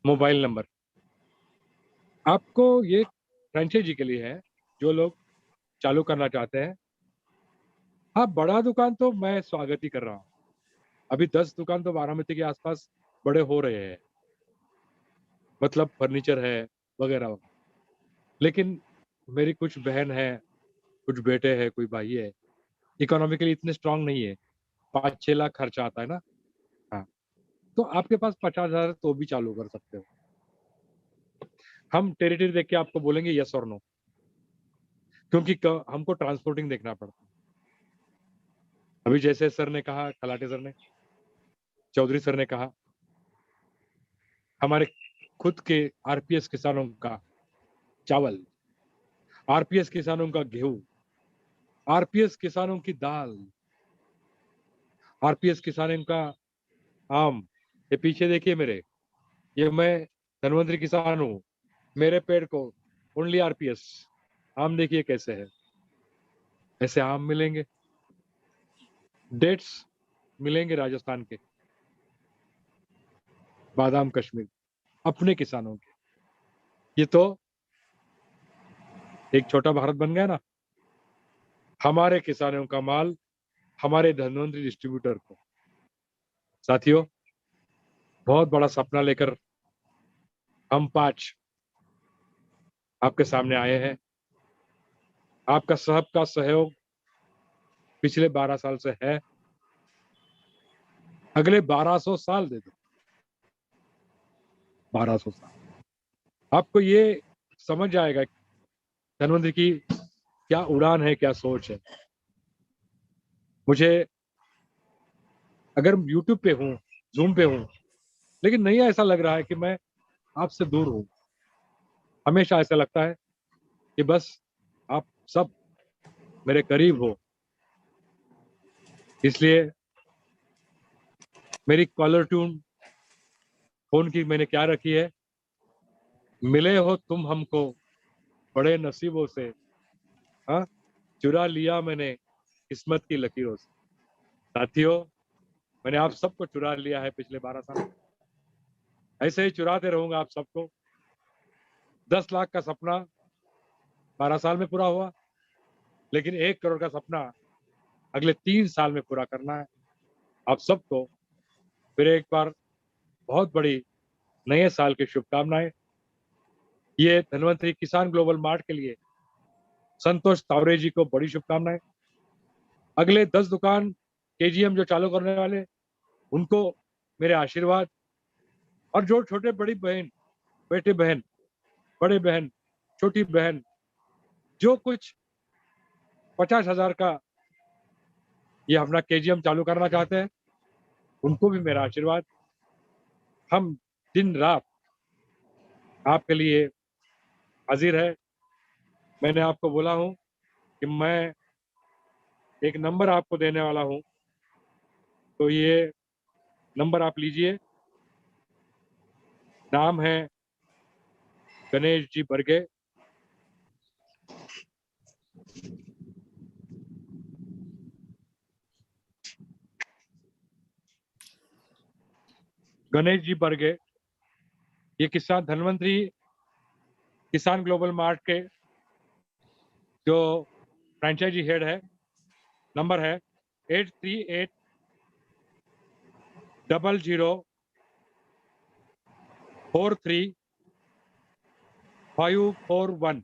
मोबाइल नंबर आपको, ये फ्रेंचाइजी के लिए है जो लोग चालू करना चाहते हैं। हाँ, बड़ा दुकान तो मैं स्वागत ही कर रहा हूँ, अभी 10 दुकान तो बारामती के आसपास बड़े हो रहे हैं, मतलब फर्नीचर है वगैरह वगैरह। लेकिन मेरी कुछ बहन है, कुछ बेटे हैं, कोई भाई है, इकोनॉमिकली इतने स्ट्रांग नहीं है, 5-6 लाख खर्चा आता है ना, हाँ, तो आपके पास 50,000 तो भी चालू कर सकते हो। हम टेरिटरी देख के आपको बोलेंगे यस और नो, क्योंकि हमको ट्रांसपोर्टिंग देखना पड़ता है। अभी जैसे सर ने कहा, खलाटे सर ने, चौधरी सर ने कहा, हमारे खुद के आरपीएस किसानों का चावल, आरपीएस किसानों का गेहूं, आरपीएस किसानों की दाल, आरपीएस किसानों का आम। ये पीछे देखिए मेरे, ये मैं धनवंतरी किसान हूँ, मेरे पेड़ को ओनली आरपीएस आम देखिए कैसे है। ऐसे आम मिलेंगे, डेट्स मिलेंगे राजस्थान के, बादाम कश्मीर, अपने किसानों के। ये तो एक छोटा भारत बन गया ना। हमारे किसानों का माल हमारे धनवंतरी डिस्ट्रीब्यूटर को। साथियों, बहुत बड़ा सपना लेकर हम 5 आपके सामने आए हैं। आपका सबका सहयोग पिछले 12 साल से है, अगले 1200 साल दे दो, 1200 साल। आपको ये समझ आएगा धनवंतरी की क्या उड़ान है, क्या सोच है। मुझे अगर यूट्यूब पे हूँ, जूम पे हूँ, लेकिन नहीं ऐसा लग रहा है कि मैं आपसे दूर हूँ। हमेशा ऐसा लगता है कि बस आप सब मेरे करीब हो। इसलिए मेरी कॉलर ट्यून फोन की मैंने क्या रखी है, मिले हो तुम हमको बड़े नसीबों से, हाँ, चुरा लिया मैंने किस्मत की लकीरों से। साथियों, मैंने आप सबको चुरा लिया है पिछले 12 साल, ऐसे ही चुराते रहूंगा आप सबको। 10 लाख का सपना 12 साल में पूरा हुआ, लेकिन 1 करोड़ का सपना अगले 3 साल में पूरा करना है। आप सबको फिर एक बार बहुत बड़ी नए साल की शुभकामनाएं। ये धनवंतरी किसान ग्लोबल मार्ट के लिए संतोष तावरे जी को बड़ी शुभकामनाएं। अगले 10 दुकान केजीएम जो चालू करने वाले, उनको मेरे आशीर्वाद। और जो छोटे बड़ी बहन, बेटे बहन, बड़े बहन, छोटी बहन, जो कुछ 50,000 का ये अपना केजीएम चालू करना चाहते हैं, उनको भी मेरा आशीर्वाद। हम दिन रात आपके लिए हाजिर है। मैंने आपको बोला हूं कि मैं एक नंबर आपको देने वाला हूं, तो ये नंबर आप लीजिए। नाम है गणेश जी बरगे। गणेश जी बरगे, ये किसान धनवंतरी किसान ग्लोबल मार्ट के जो फ्रेंचाइजी हेड है। नंबर है 8380043541।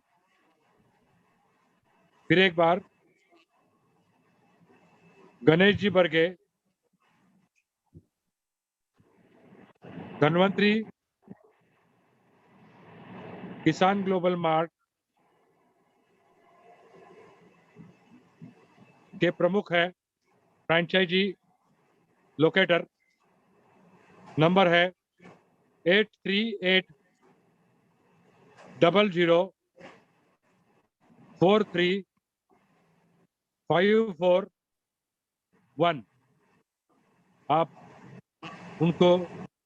फिर एक बार, गणेश जी बरगे, धनवंतरी किसान ग्लोबल मार्ट के प्रमुख है, फ्रेंचाइजी लोकेटर। नंबर है 8380043541। आप उनको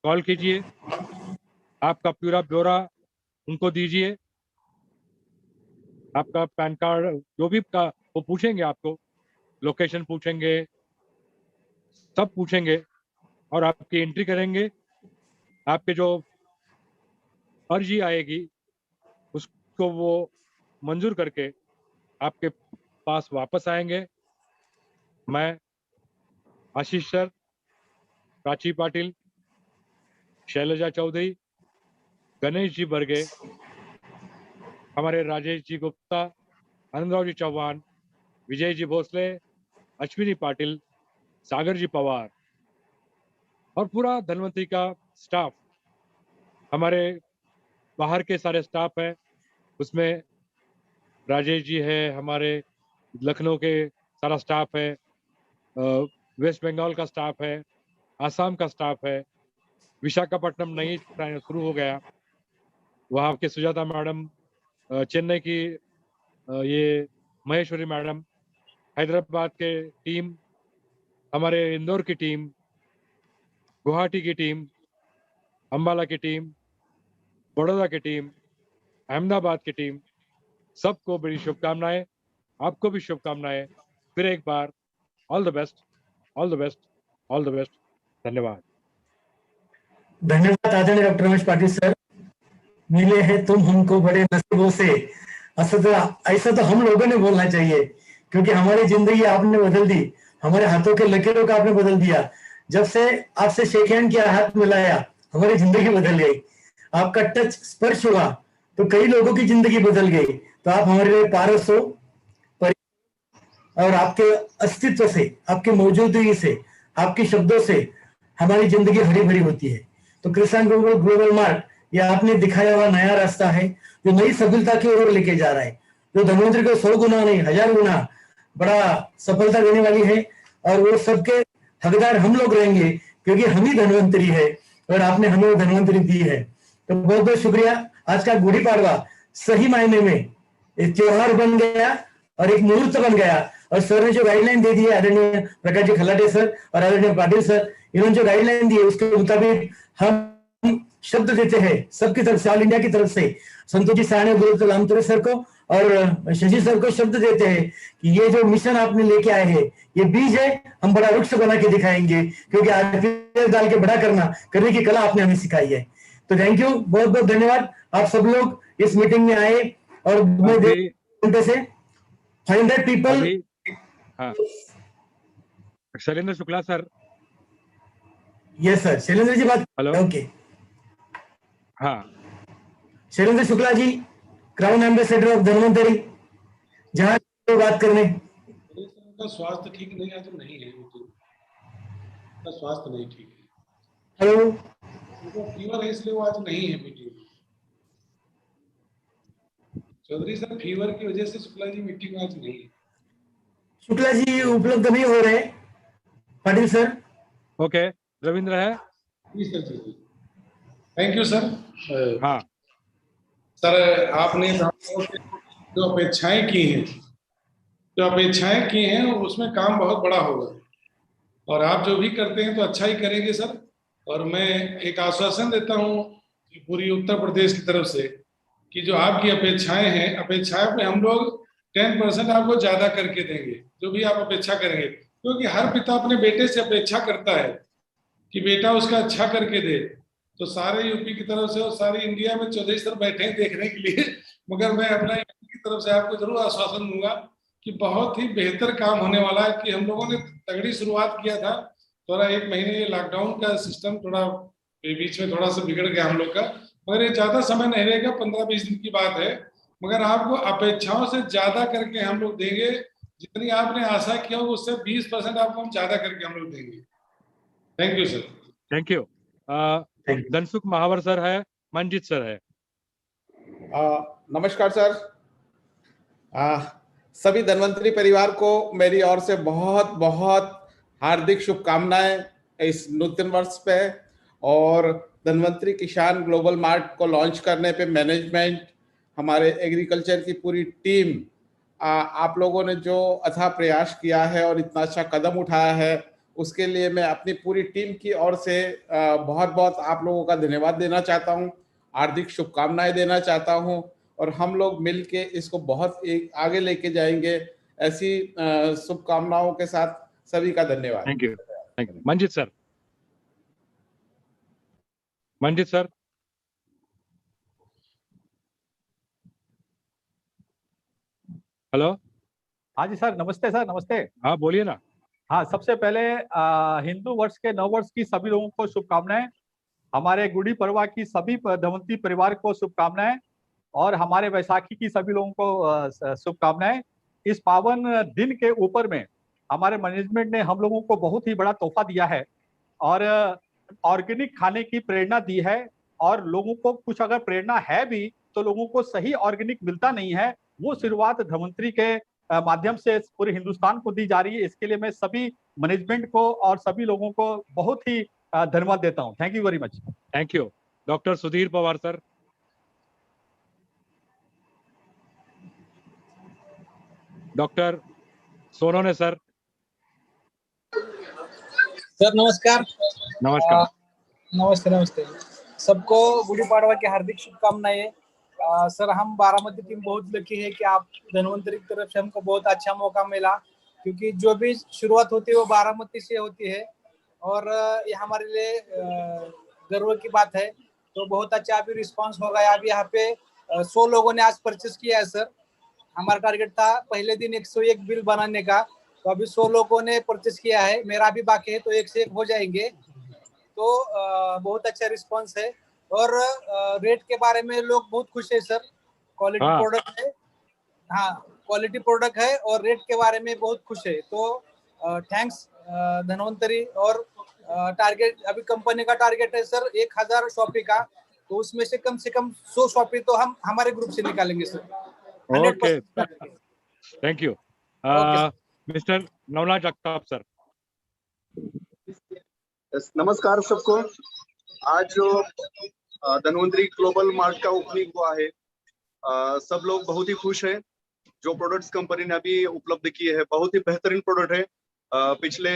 कॉल कीजिए, आपका पूरा ब्यौरा उनको दीजिए। आपका पैन कार्ड जो भी का वो पूछेंगे, आपको लोकेशन पूछेंगे, सब पूछेंगे, और आपकी एंट्री करेंगे। आपके जो अर्जी आएगी उसको वो मंजूर करके आपके पास वापस आएंगे। मैं आशीष सर, प्राची पाटिल, शैलजा चौधरी, गणेश जी बरगे, हमारे राजेश जी गुप्ता, आनंदराव जी चौहान, विजय जी भोसले, अश्विनी पाटिल, सागर जी पवार और पूरा धन्वंतरी का स्टाफ, हमारे बाहर के सारे स्टाफ है, उसमें राजेश जी है, हमारे लखनऊ के सारा स्टाफ है, वेस्ट बंगाल का स्टाफ है, आसाम का स्टाफ है, विशाखापट्टनम नई शुरू हो गया, वहाँ के सुजाता मैडम, चेन्नई की ये महेश्वरी मैडम, हैदराबाद के टीम, हमारे इंदौर की टीम, गुवाहाटी की टीम, अंबाला की टीम, बड़ौदा की टीम, अहमदाबाद की टीम, सबको बड़ी शुभकामनाएं, आपको भी शुभकामनाएं। फिर एक बार all the best, all the best, all the best. धन्यवाद। धन्यवाद आदरणीय डॉक्टर रमेश पाटिल सर, मिले हैं तुम हमको बड़े नसीबों से। ऐसा तो हम लोगों ने बोलना चाहिए, क्योंकि हमारी जिंदगी आपने बदल दी, हमारे हाथों के लकीरों का आपने बदल दिया। जब से आपसे शेक हैंड किया, हाथ मिलाया, हमारी जिंदगी बदल गई। आपका टच स्पर्श हुआ तो कई लोगों की जिंदगी बदल गई। तो आप हमारे लिए पारस हो, और आपके अस्तित्व से, आपकी मौजूदगी से, आपके शब्दों से हमारी जिंदगी हरी भरी होती है। तो किसान ग्लोबल मार्ट, ये आपने दिखाया हुआ नया रास्ता है जो नई सफलता की ओर लेके जा रहा है, जो धन्वंतरी को 100 गुना नहीं 1000 गुना बड़ा सफलता देने वाली है। और वो सबके हकदार हम लोग रहेंगे, क्योंकि हम ही धन्वंतरी है और आपने हमें धन्वंतरी दी है। तो बहुत बहुत शुक्रिया। आज का गुड़ी पाड़वा सही मायने में एक त्योहार बन गया और एक मुहूर्त बन गया। और सर ने जो गाइडलाइन दे दी है, आदरणीय प्रकाश जी खलाटे सर और आदरणीय पाटिल सर, इन्होंने जो गाइडलाइन दी है उसके मुताबिक हम शब्द देते हैं सबकी तरफ से, ऑल इंडिया की तरफ से, संतोष जी साहनी, गुरु रामतुरे सर को और शशि सर को शब्द देते हैं कि ये जो मिशन आपने लेके आए हैं, ये बीज है, हम बड़ा वृक्ष बना के दिखाएंगे, क्योंकि आर्टिफिशियल डाल के बड़ा करने की कला आपने हमें सिखाई है। तो थैंक यू, बहुत बहुत धन्यवाद। आप सब लोग इस मीटिंग में आए और मैं घंटे से 500 पीपल। हाँ, Shailendra Shukla sir. Yes sir, Shailendra ji बात। हेलो, ओके, हाँ, Shailendra Shukla ji, crown ambassador of Dhanvantari, जहां बात करने। उनका स्वास्थ्य ठीक नहीं है, तो नहीं है, उनका स्वास्थ्य नहीं ठीक है। हेलो, उनको फीवर है, इसलिए वो आज नहीं है मीटिंग में। चौधरी सर, फीवर की वजह से शुक्ला जी मीटिंग में आज नहीं है। शुक्ला जी उपलब्ध नहीं हो रहे। पाटिल सर। ओके, रविंद्र है। जी सर, जी थैंक यू सर। हाँ सर, आपने जो अपेक्षाएं की हैं उसमें काम बहुत बड़ा होगा, और आप जो भी करते हैं तो अच्छा ही करेंगे सर। और मैं एक आश्वासन देता हूं पूरी उत्तर प्रदेश की तरफ से कि जो आपकी अपेक्षाएं हैं, अपेक्षाएं पे हम लोग 10% आपको ज्यादा करके देंगे, जो भी आप अपेक्षा करेंगे। क्योंकि हर पिता अपने बेटे से अपेक्षा करता है कि बेटा उसका अच्छा करके दे। तो सारे यूपी की तरफ से और सारी इंडिया में चौधरी सर बैठे हैं देखने के लिए, मगर मैं अपना यूपी की तरफ से आपको जरूर आश्वासन दूंगा कि बहुत ही बेहतर काम होने वाला है। कि हम लोगों ने तगड़ी शुरुआत किया था, थोड़ा 1 महीने ये लॉकडाउन का सिस्टम थोड़ा बीच में थोड़ा सा बिगड़ गया हम लोग का, मगर ये ज्यादा समय नहीं रहेगा, 15-20 दिन की बात है। मगर आपको अपेक्षाओं से ज्यादा करके हम लोग देंगे, जितनी आपने आशा किया होगा उससे 20% आपको हम ज्यादा करके हम लोग देंगे। Thank you sir. Thank you. Dhansukh Mahawar sir है, मंजित सर है। नमस्कार सर। सभी धन्वंतरी परिवार को मेरी ओर से बहुत बहुत हार्दिक शुभकामनाएं इस नूतन वर्ष पे। और धन्वंतरी किसान ग्लोबल मार्ट को लॉन्च करने पे मैनेजमेंट, हमारे एग्रीकल्चर की पूरी टीम, आप लोगों ने जो अथाह प्रयास किया है और इतना अच्छा कदम उठाया है, उसके लिए मैं अपनी पूरी टीम की ओर से बहुत बहुत आप लोगों का धन्यवाद देना चाहता हूं, हार्दिक शुभकामनाएं देना चाहता हूं। और हम लोग मिलके इसको बहुत आगे लेके जाएंगे। ऐसी शुभकामनाओं के साथ सभी का धन्यवाद। Thank you. Manjit sir. Manjit sir. Hello. हाँ जी सर, नमस्ते सर, नमस्ते। हाँ बोलिए ना। हाँ, सबसे पहले हिंदू वर्ष के नववर्ष की सभी लोगों को शुभकामनाएं। हमारे गुड़ी पड़वा की सभी धन्वंतरी परिवार को शुभकामनाएं, और हमारे वैसाखी की सभी लोगों को शुभकामनाएं। इस पावन दिन के ऊपर में हमारे मैनेजमेंट ने हम लोगों को बहुत ही बड़ा तोहफा दिया है और ऑर्गेनिक खाने की प्रेरणा दी है। और लोगों को कुछ अगर प्रेरणा है भी तो लोगों को सही ऑर्गेनिक मिलता नहीं है। वो शुरुआत धन्वंतरी के माध्यम से पूरे हिंदुस्तान को दी जा रही है। इसके लिए मैं सभी मैनेजमेंट को और सभी लोगों को बहुत ही धन्यवाद देता हूं। Thank you very much. Thank you. Doctor Sudhir Pawar sir. Doctor Sonone sir. Sir नमस्कार। नमस्कार। नमस्ते नमस्ते सबको गुड़ी पाड़वा की हार्दिक शुभकामनाएं। सर हम बारामती टीम बहुत लकी है कि आप धन्वंतरी की तरफ से हमको बहुत अच्छा मौका मिला, क्योंकि जो भी शुरुआत होती है वो बारामती से होती है और ये हमारे लिए गर्व की बात है। तो बहुत अच्छा अभी रिस्पांस हो गया। अभी यहाँ पे 100 लोगों ने आज परचेस किया है सर। हमारा टारगेट था पहले दिन 101 बिल बनाने का, तो अभी 100 लोगों ने परचेस किया है। मेरा भी बाकी है, तो 1 से 1 हो जाएंगे। तो बहुत अच्छा रिस्पांस है और रेट के बारे में लोग बहुत खुश है सर। क्वालिटी प्रोडक्ट है। हाँ, क्वालिटी प्रोडक्ट है और रेट के बारे में बहुत खुश है। तो थैंक्स धन्वंतरी। और टारगेट अभी कंपनी का टारगेट है सर 1000 शॉपी का, तो उसमें से कम 100 शॉपी तो हम हमारे ग्रुप से निकालेंगे sir. Okay, thank you. Mister Navnath Jagtap sir. नमस्कार सबको। आज जो धन्वंतरी ग्लोबल मार्ट का ओपनिंग हुआ है, सब लोग बहुत ही खुश हैं। जो प्रोडक्ट्स कंपनी ने अभी उपलब्ध किए हैं बहुत ही बेहतरीन प्रोडक्ट है। पिछले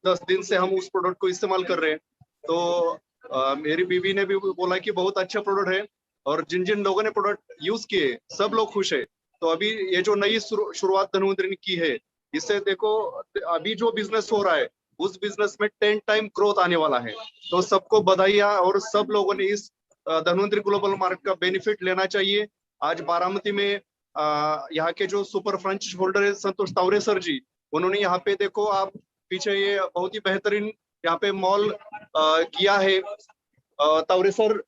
10 दिन से हम उस प्रोडक्ट को इस्तेमाल कर रहे हैं। तो मेरी बीवी ने भी बोला कि बहुत अच्छा प्रोडक्ट है और जिन जिन लोगों ने प्रोडक्ट यूज किए सब लोग खुश है। तो अभी ये जो नई शुरुआत धन्वंतरी ने की है, इससे देखो अभी जो बिजनेस हो रहा है उस बिजनेस में 10 टाइम ग्रोथ आने वाला है। तो सबको बधाइयां और सब लोगों ने इस धन्वंतरी ग्लोबल मार्ट का बेनिफिट लेना चाहिए। आज बारामती में यहाँ के जो सुपर फ्रेंचाइज होल्डर है संतोष तावरे सर जी, उन्होंने यहाँ पे देखो आप पीछे ये बहुत ही बेहतरीन यहाँ पे मॉल किया है। तावरे सर,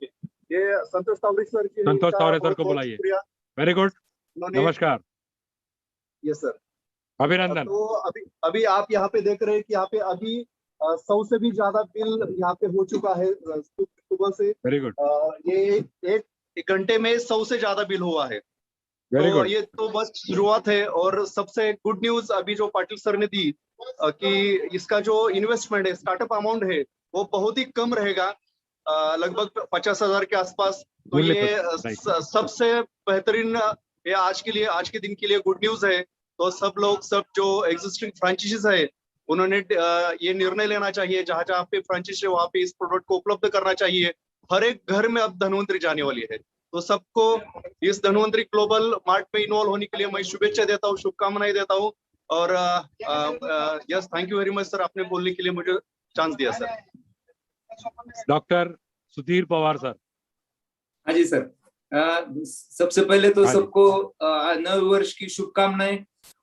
ये संतोष तावरे सर जी, संतोष तावरे सर को बुलाइए। वेरी गुड, नमस्कार। यस सर, अभिनंदन। तो अभी आप यहाँ पे देख रहे हैं कि यहाँ पे अभी 100 से भी ज्यादा बिल यहाँ पे हो चुका है सुबह से। Very good. ये एक घंटे में 100 से ज्यादा बिल हुआ है। Very good. ये तो बस शुरुआत है। और सबसे गुड न्यूज अभी जो पाटिल सर ने दी कि इसका जो इन्वेस्टमेंट है, स्टार्टअप अमाउंट है, वो बहुत ही कम रहेगा, लगभग 50,000 के आसपास। तो ये सबसे बेहतरीन ये आज के दिन के लिए गुड न्यूज है। तो सब जो एग्जिस्टिंग फ्रेंचाइजीज है उन्होंने ये निर्णय लेना चाहिए, जहां जहां पे फ्रेंचाइजी है वहां पे इस प्रोडक्ट को उपलब्ध करना चाहिए। हर एक घर में अब धन्वंतरी जाने वाली है। तो सबको इस धन्वंतरी ग्लोबल मार्ट में इन्वॉल्व होने के लिए मैं शुभेच्छा देता हूँ, शुभकामनाएं देता हूँ। और yes, thank you very much sir, आपने बोलने के लिए मुझे चांस दिया sir. Doctor Sudhir Pawar sir. हाँ जी सर, सबसे पहले तो सबको नए वर्ष की शुभकामनाएं।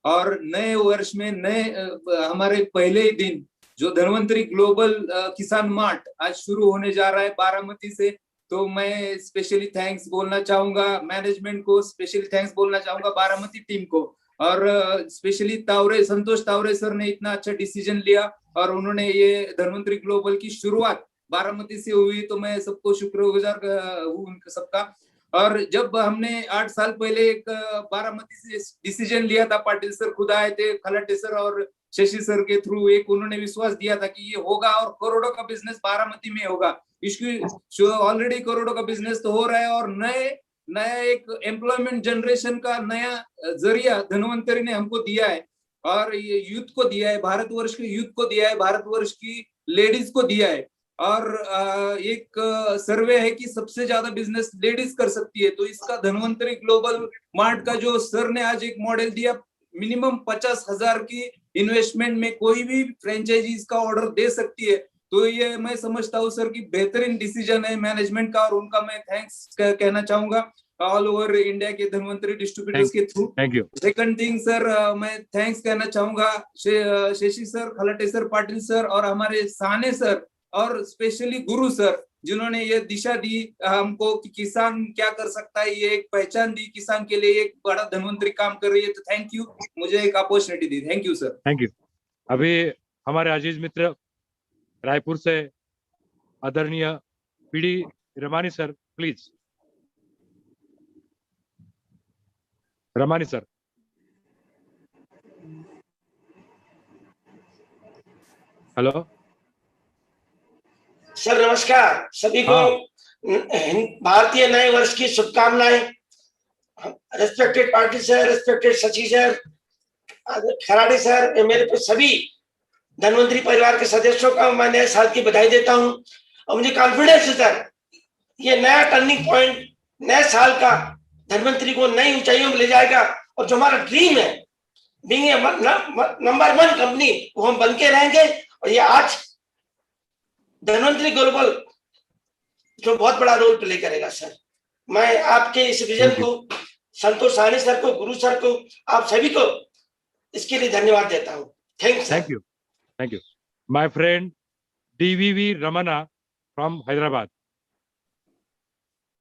और नए वर्ष में हमारे पहले ही दिन जो धन्वंतरी ग्लोबल किसान मार्ट आज शुरू होने जा रहा है बारामती से, तो मैं स्पेशली थैंक्स बोलना चाहूंगा मैनेजमेंट को, स्पेशली थैंक्स बोलना चाहूंगा बारामती टीम को। और स्पेशली संतोष तावरे सर ने इतना अच्छा डिसीजन लिया और उन्होंने ये धन्वंतरी ग्लोबल की शुरुआत बारामती से हुई, तो मैं सबको शुक्रगुजार हूँ उनका सबका। और जब हमने 8 साल पहले एक बारामती से डिसीजन लिया था, पाटिल सर खुद आए थे, खलाटे सर और शशि सर के थ्रू, एक उन्होंने विश्वास दिया था कि ये होगा और करोड़ों का बिजनेस बारामती में होगा। इसकी ऑलरेडी करोड़ों का बिजनेस तो हो रहा है और नया एक एम्प्लॉयमेंट जनरेशन का नया जरिया धन्वंतरी ने हमको दिया है और ये यूथ को दिया है, भारतवर्ष के यूथ को दिया है, भारतवर्ष की लेडीज को दिया है। और एक सर्वे है कि सबसे ज्यादा बिजनेस लेडीज कर सकती है। तो इसका धन्वंतरी ग्लोबल मार्ट का जो सर ने आज एक मॉडल दिया, मिनिमम 50,000 की इन्वेस्टमेंट में कोई भी फ्रेंचाइजी इसका ऑर्डर दे सकती है। तो ये मैं समझता हूँ सर की बेहतरीन डिसीजन है मैनेजमेंट का और उनका मैं थैंक्स कहना चाहूंगा ऑल ओवर इंडिया के धन्वंतरी डिस्ट्रीब्यूटर्स के through. Thank you. Second thing sir, मैं थैंक्स कहना चाहूंगा Shashi sir, Khalate sir, Patil sir और हमारे साने सर और स्पेशली गुरु सर जिन्होंने ये दिशा दी हमको कि किसान क्या कर सकता है, ये एक पहचान दी किसान के लिए, एक बड़ा धन्वंतरी काम कर रही है। तो थैंक यू, मुझे एक opportunity the. Thank you sir. Thank you. अभी हमारे अजीज मित्र रायपुर से आदरणीय PD Ramani sir, please. Ramani sir. Hello sir, नमस्कार सभी को। भारतीय नए वर्ष की शुभकामनाएं। Respected Patil sir, respected Shashi sir, Kharade sir, मेरे सभी धन्वंतरी परिवार के सदस्यों का मैं नए साल की बधाई देता हूं। और मुझे कॉन्फिडेंस है सर, ये नया टर्निंग पॉइंट नए साल का धन्वंतरी को नई ऊंचाइयों में ले जाएगा। और जो हमारा ड्रीम है बीइंग नंबर 1 कंपनी, वो हम बन के रहेंगे। और ये आज धन्वंतरी ग्लोबल जो बहुत बड़ा रोल प्ले करेगा सर। मैं आपके इस विजन को, संतोष साहनी सर को, गुरु सर को, आप सभी को इसके लिए धन्यवाद देता हूँ। Thank you. Thank you my friend DVV Ramana from Hyderabad.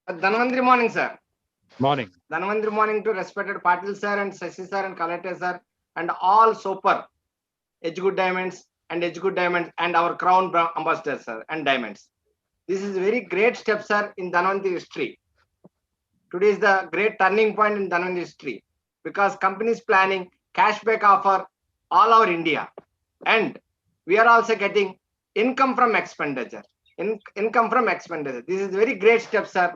Dhanvantri morning, sir. Morning. Dhanvantri morning to respected Patil sir and Shashi sir and Kalate sir and all super Edgegood Diamonds and our crown ambassador sir and diamonds. This is a very great step, sir, in Dhanvantri history. Today is the great turning point in Dhanvantri history because companies planning cashback offer all over India, and we are also getting income from expenditure. Income from expenditure. This is a very great step, sir.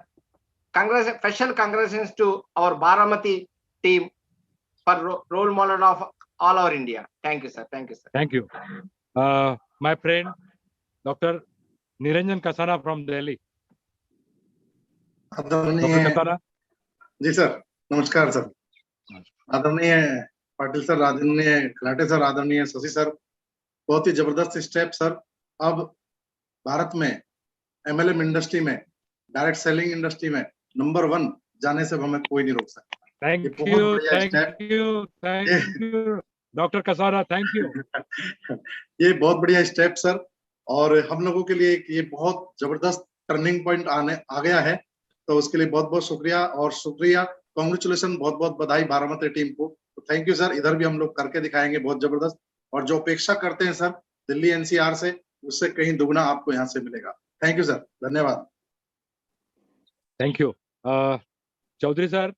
Special congratulations to our Baramati team for role model of all over India. Thank you, sir. Thank you, sir. Thank you. My friend Dr. Niranjan Kasana from Delhi. आदरणीय जी सर, नमस्कार सर। आदरणीय पाटिल सर, आदरणीय खलाटे सर, आदरणीय शशि सर, बहुत ही जबरदस्त स्टेप सर। अब भारत में MLM इंडस्ट्री में, डायरेक्ट सेलिंग इंडस्ट्री में नंबर 1 जाने से हमें कोई नहीं रोक सकता। Thank you doctor Kasara, thank you. ये बहुत बढ़िया स्टेप सर, और हम लोगों के लिए ये बहुत जबरदस्त टर्निंग पॉइंट आ गया है। तो उसके लिए बहुत बहुत शुक्रिया, और शुक्रिया, कॉन्ग्रेचुलेशन, बहुत बहुत बधाई बारामती टीम को। तो थैंक यू सर। इधर भी हम लोग करके दिखाएंगे बहुत जबरदस्त, और जो अपेक्षा करते हैं सर दिल्ली NCR से, उससे कहीं दुगना आपको यहाँ से मिलेगा। थैंक यू सर, धन्यवाद। Thank you. Chaudhary sir,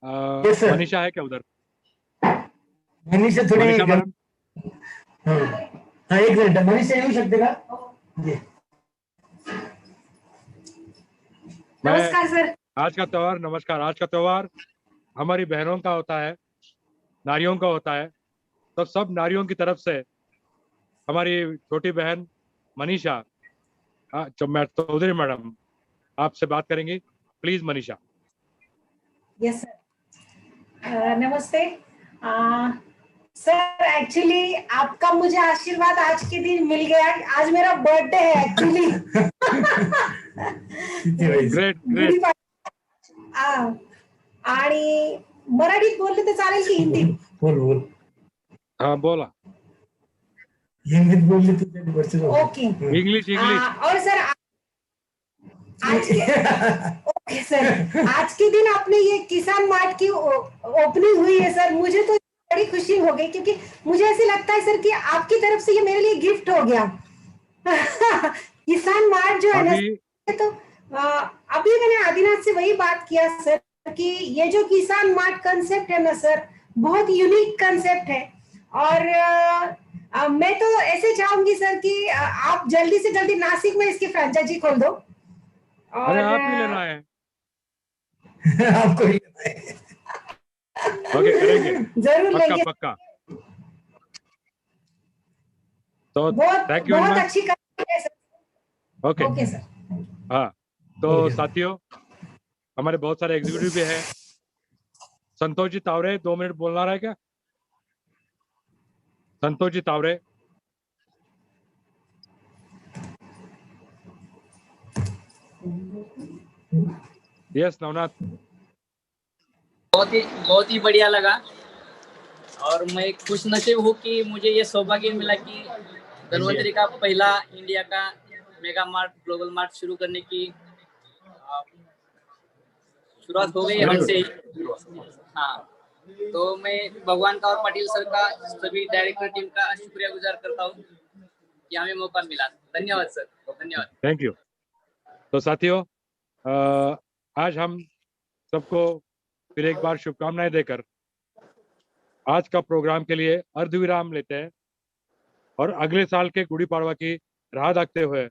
Manisha है क्या उधर? मनीषा थोड़ी, मनीषा मैडम, हाँ एक मिनट, मनीषा येऊ शकते का? नमस्कार सर। आज का त्योहार, नमस्कार, आज का त्योहार हमारी बहनों का होता है, नारियों का होता है। तो सब नारियों की तरफ से हमारी छोटी बहन मनीषा चौधरी मैडम आपसे बात करेंगी। प्लीज मनीषा। यस सर, नमस्ते सर। एक्चुअली आपका मुझे आशीर्वाद आज के दिन मिल गया। आज मेरा बर्थडे है एक्चुअली। ग्रेट। आणि मराठीत बोलले तर चालेल की हिंदीत? बोल। हाँ बोला। हिंदीत बोलले तो ओके। इंग्लिश। और सर ओके सर, आज के दिन आपने ये किसान मार्ट की ओपनिंग हुई है सर, मुझे तो बड़ी खुशी हो गई, क्योंकि मुझे ऐसे लगता है सर कि आपकी तरफ से ये मेरे लिए गिफ्ट हो गया। किसान मार्ट जो है ना, तो अभी मैंने आदिनाथ से वही बात किया सर कि ये जो किसान मार्ट कंसेप्ट है ना सर, बहुत यूनिक कंसेप्ट है। और मैं तो ऐसे चाहूंगी सर कि आप जल्दी से जल्दी नासिक में इसकी फ्रेंचाइजी खोल दो। अरे आप ही लेना है। आपको ही लेना है। ओके, करेंगे जरूर लेंगे। पक्का। तो थैंक यू। बहुत अच्छी कंपनी है सर। Okay sir. हाँ, तो साथियों हमारे बहुत सारे एग्जीक्यूटिव भी हैं। संतोष जी तावरे 2 मिनट बोलना रहा है क्या? संतोष जी तावरे। यस नवनाथ। बहुत ही बढ़िया लगा, और मैं खुश नसीब हूँ कि मुझे ये सौभाग्य मिला कि धन्वंतरी का पहला इंडिया का मेगा मार्ट ग्लोबल मार्ट शुरू करने की शुरुआत हो गई आज से ही। हाँ, तो मैं भगवान का और पाटिल सर का सभी डायरेक्टर टीम का शुक्रिया गुजार करता हूँ कि हमें मौका मिला। धन्यवाद सर, धन्यवाद। Thank you. तो साथियों, आज हम सबको फिर एक बार शुभकामनाएं देकर आज का प्रोग्राम के लिए अर्धविराम लेते हैं और अगले साल के गुड़ी पाड़वा की राह देखते हुए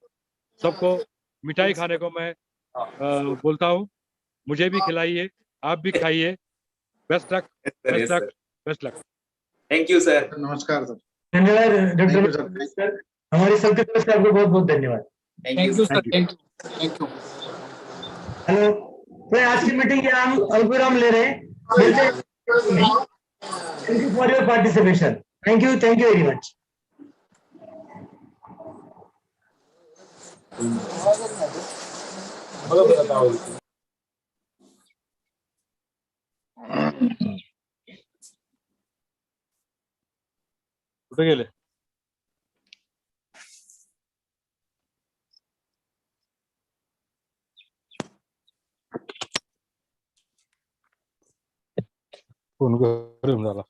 सबको मिठाई खाने को मैं बोलता हूँ। मुझे भी खिलाइए, आप भी खाइए। Best luck, best luck, best luck. Thank you sir. नमस्कार सर। धन्यवाद डॉक्टर सर, हमारी सबकी तरफ से आपको बहुत बहुत धन्यवाद। Thank you sir. Thank you. Hello, तो आज की मीटिंग के हम अल्पविराम ले रहे हैं। Thank you for your participation. Thank you very much. कुठे गेले? फोन करून झाला.